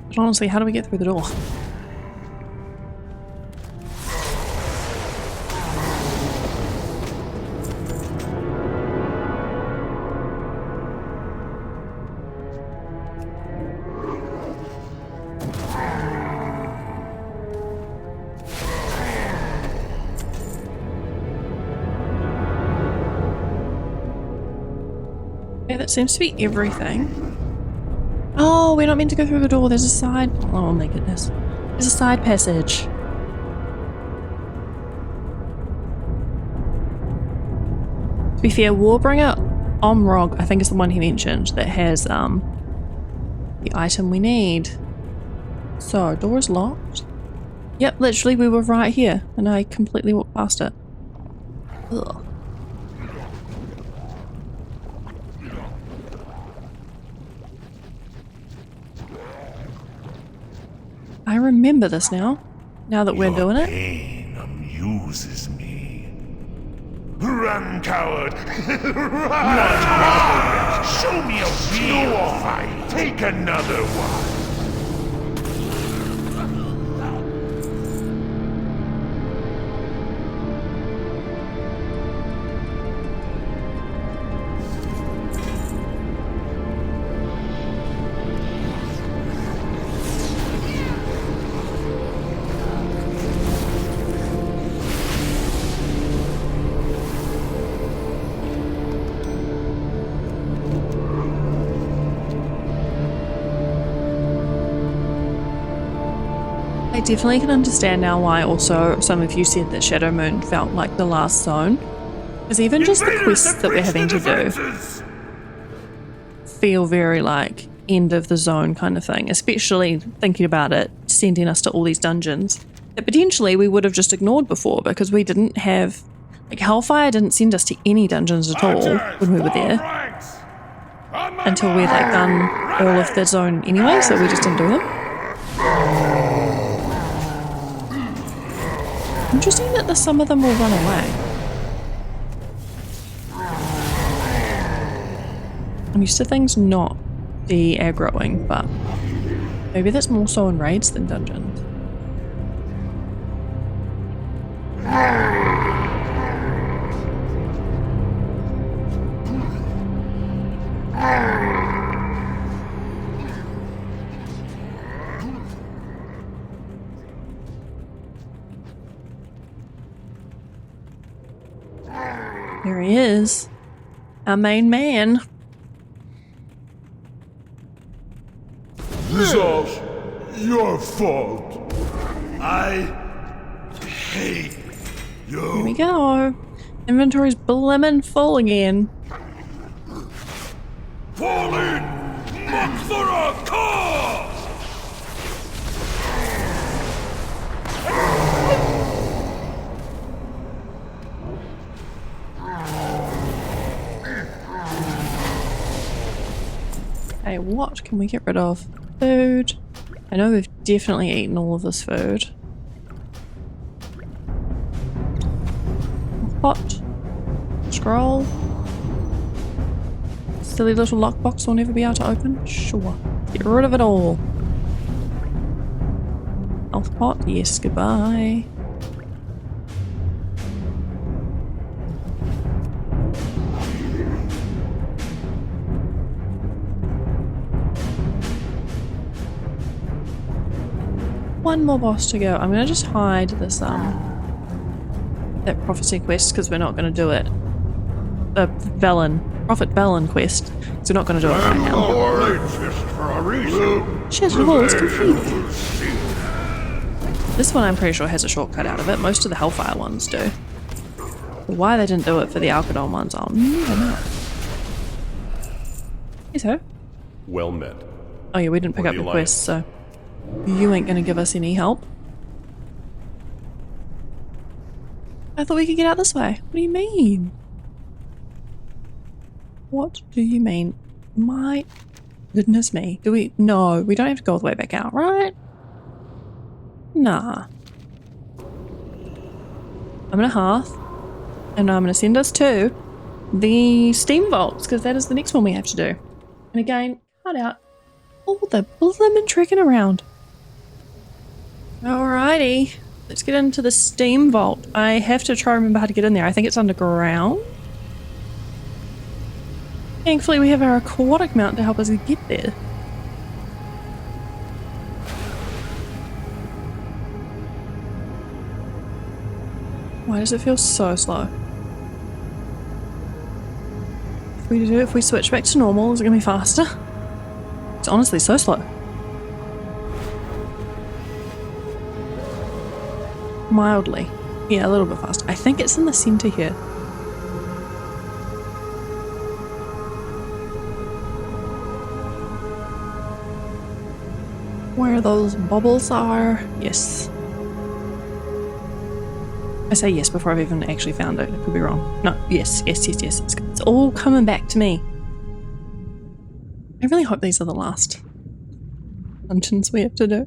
But honestly, how do we get through the door? Okay, that seems to be everything. Oh, we're not meant to go through the door. There's a side... Oh my goodness. There's a side passage. To be fair, Warbringer Omrog, I think is the one he mentioned, that has the item we need. So, door's locked. Yep, literally we were right here and I completely walked past it. Ugh. I remember this now that we're doing it. Pain amuses me. Run, coward! Run! Show me a real fight! Take another one! I definitely can understand now why also some of you said that Shadowmoon felt like the last zone. Because even just the quests that we're having to do feel very like end of the zone kind of thing. Especially thinking about it, sending us to all these dungeons that potentially we would have just ignored before because we didn't have... Like Hellfire didn't send us to any dungeons at all when we were there. Until we'd like done all of the zone anyway, so we just didn't do them. Interesting that some of them will run away. I'm used to things not de-aggroing, but maybe that's more so in raids than dungeons. There he is, our main man. This is all your fault. I hate you. Here we go. Inventory's blimmin' full again. Falling! Look for a cause! Hey, what can we get rid of? Food. I know we've definitely eaten all of this food. Pot. Scroll. Silly little lockbox we'll never be able to open? Sure. Get rid of it all. Health pot. Yes, goodbye. One more boss to go. I'm gonna just hide this that prophecy quest because we're not gonna do it. Prophet Velen quest. So we're not going to do it right now. Shit, level is complete. This one I'm pretty sure has a shortcut out of it. Most of the Hellfire ones do. Why they didn't do it for the Alcadon ones, I'll never know. Hey, sir. Well met. Oh yeah, we didn't pick up the quest, so you ain't gonna give us any help. I thought we could get out this way. What do you mean? What do you mean? My goodness me. Do we? No, we don't have to go all the way back out, right? Nah. I'm gonna hearth, and I'm gonna send us to the steam vaults, because that is the next one we have to do. And again, cut out all the blimmin' trekking around. Alrighty, let's get into the steam vault. I have to try and remember how to get in there. I think it's underground. Thankfully we have our aquatic mount to help us get there. Why does it feel so slow? If we switch back to normal, is it gonna be faster? It's honestly so slow. Mildly. Yeah, a little bit faster. I think it's in the center here. Where those bubbles are? Yes. I say yes before I've even actually found it. I could be wrong. No, yes. It's all coming back to me. I really hope these are the last dungeons we have to do.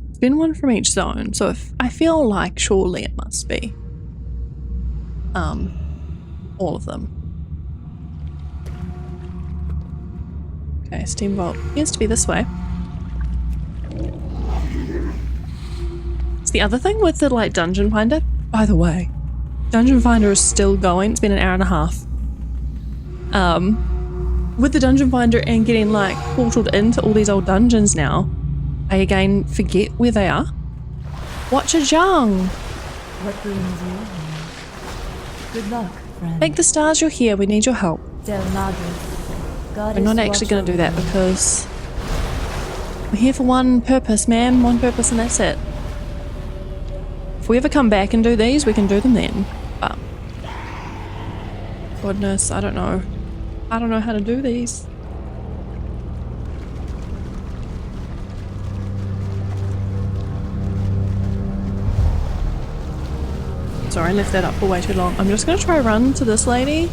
It's been one from each zone, so if I feel like surely it must be all of them. Okay, steam vault appears to be this way. It's the other thing with the dungeon finder. By the way, dungeon finder is still going. It's been an hour and a half. With the dungeon finder and getting portaled into all these old dungeons now, I again forget where they are. Watch a jung. What brings you? Good luck, friend. Thank the stars you're here. We need your help. I'm not actually going to do that because we're here for one purpose, man. One purpose and that's it. If we ever come back and do these, we can do them then. But goodness, I don't know. I don't know how to do these. Sorry, I left that up for way too long. I'm just going to try run to this lady.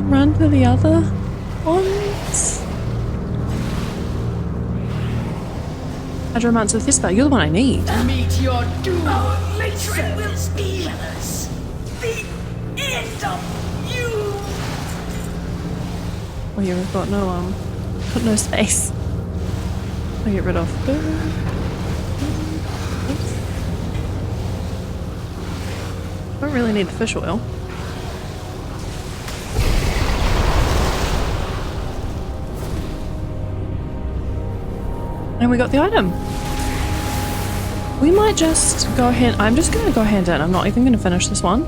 Run to the other ones. Hydromancer Thispa, you're the one I need. Meet your doom. Oh, leatrix will be us. The end of you. Oh yeah, we've got no space. I'll get rid of. Don't really need the fish oil. And we got the item. We might just go ahead. I'm just going to go hand in. I'm not even going to finish this one.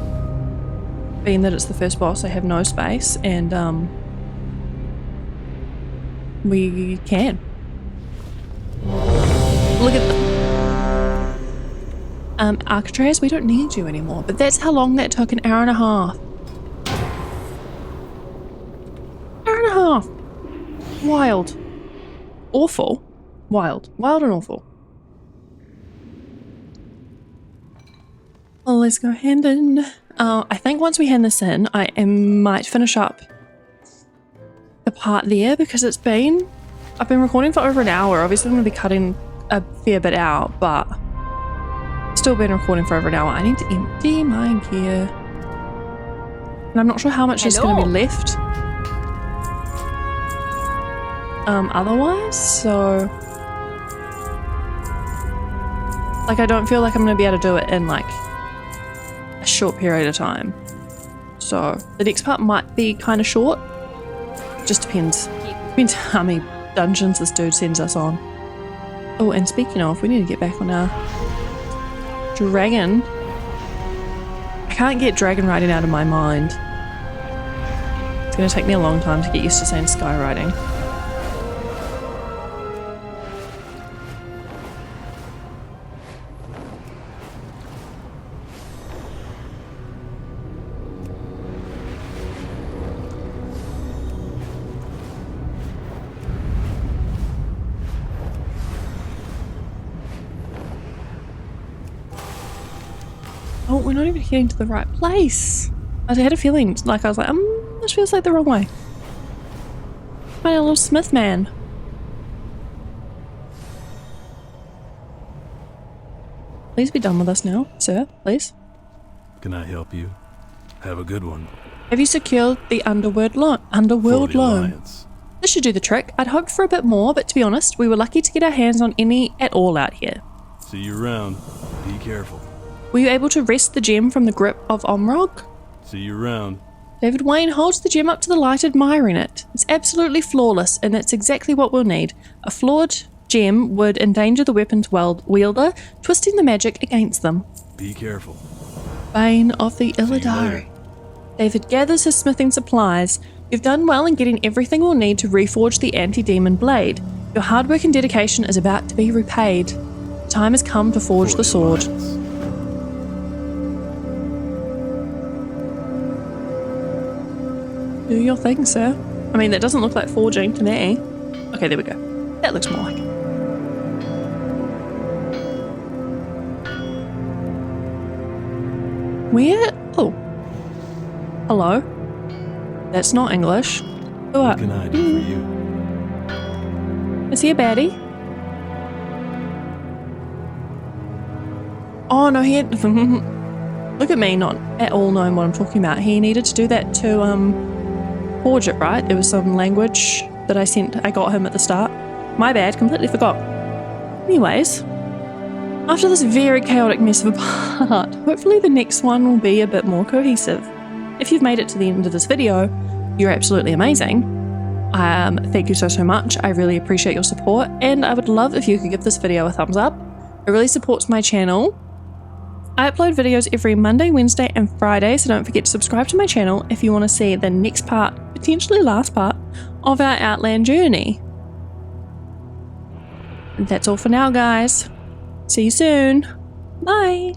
Being that it's the first boss, I have no space, and we can. Look at the Alcatraz, we don't need you anymore. But that's how long that took, an hour and a half. Hour and a half. Wild. Awful. Wild. Wild and awful. Well, let's go hand in. I think once we hand this in, I might finish up the part there because I've been recording for over an hour. Obviously, I'm going to be cutting a fair bit out, but still been recording for over an hour. I need to empty my gear. And I'm not sure how much is going to be left. Otherwise, so I don't feel like I'm going to be able to do it in a short period of time. So the next part might be kind of short. Just depends how many dungeons this dude sends us on. Oh, and speaking of, we need to get back on our dragon. I can't get dragon riding out of my mind. It's going to take me a long time to get used to saying sky riding. Oh, we're not even heading to the right place. I had a feeling, like I was like, this feels like the wrong way. My little smith man. Please be done with us now, sir, please. Can I help you? Have a good one. Have you secured the underworld loan? Alliance. This should do the trick. I'd hoped for a bit more, but to be honest, we were lucky to get our hands on any at all out here. See you around. Be careful. Were you able to wrest the gem from the grip of Omrog? See you around. David Wayne holds the gem up to the light, admiring it. It's absolutely flawless, and that's exactly what we'll need. A flawed gem would endanger the weapon's wielder, twisting the magic against them. Be careful. Bane of the Illidari. David gathers his smithing supplies. You've done well in getting everything we'll need to reforge the anti-demon blade. Your hard work and dedication is about to be repaid. The time has come to forge the sword. Alliance. Do your thing, sir. I mean, that doesn't look like forging to me. Okay, there we go. That looks more like it. Where? Oh. Hello? That's not English. What can I do for you? Is he a baddie? Oh, no, he had... Look at me, not at all knowing what I'm talking about. He needed to do that to, forge it, right? There was some language that I got him at the start. My bad, completely forgot. Anyways, after this very chaotic mess of a part, hopefully the next one will be a bit more cohesive. If you've made it to the end of this video, you're absolutely amazing. Thank you so much. I really appreciate your support, and I would love if you could give this video a thumbs up. It really supports my channel. I upload videos every Monday, Wednesday, and Friday, so don't forget to subscribe to my channel if you want to see the next part, potentially last part, of our Outland journey. That's all for now, guys. See you soon. Bye.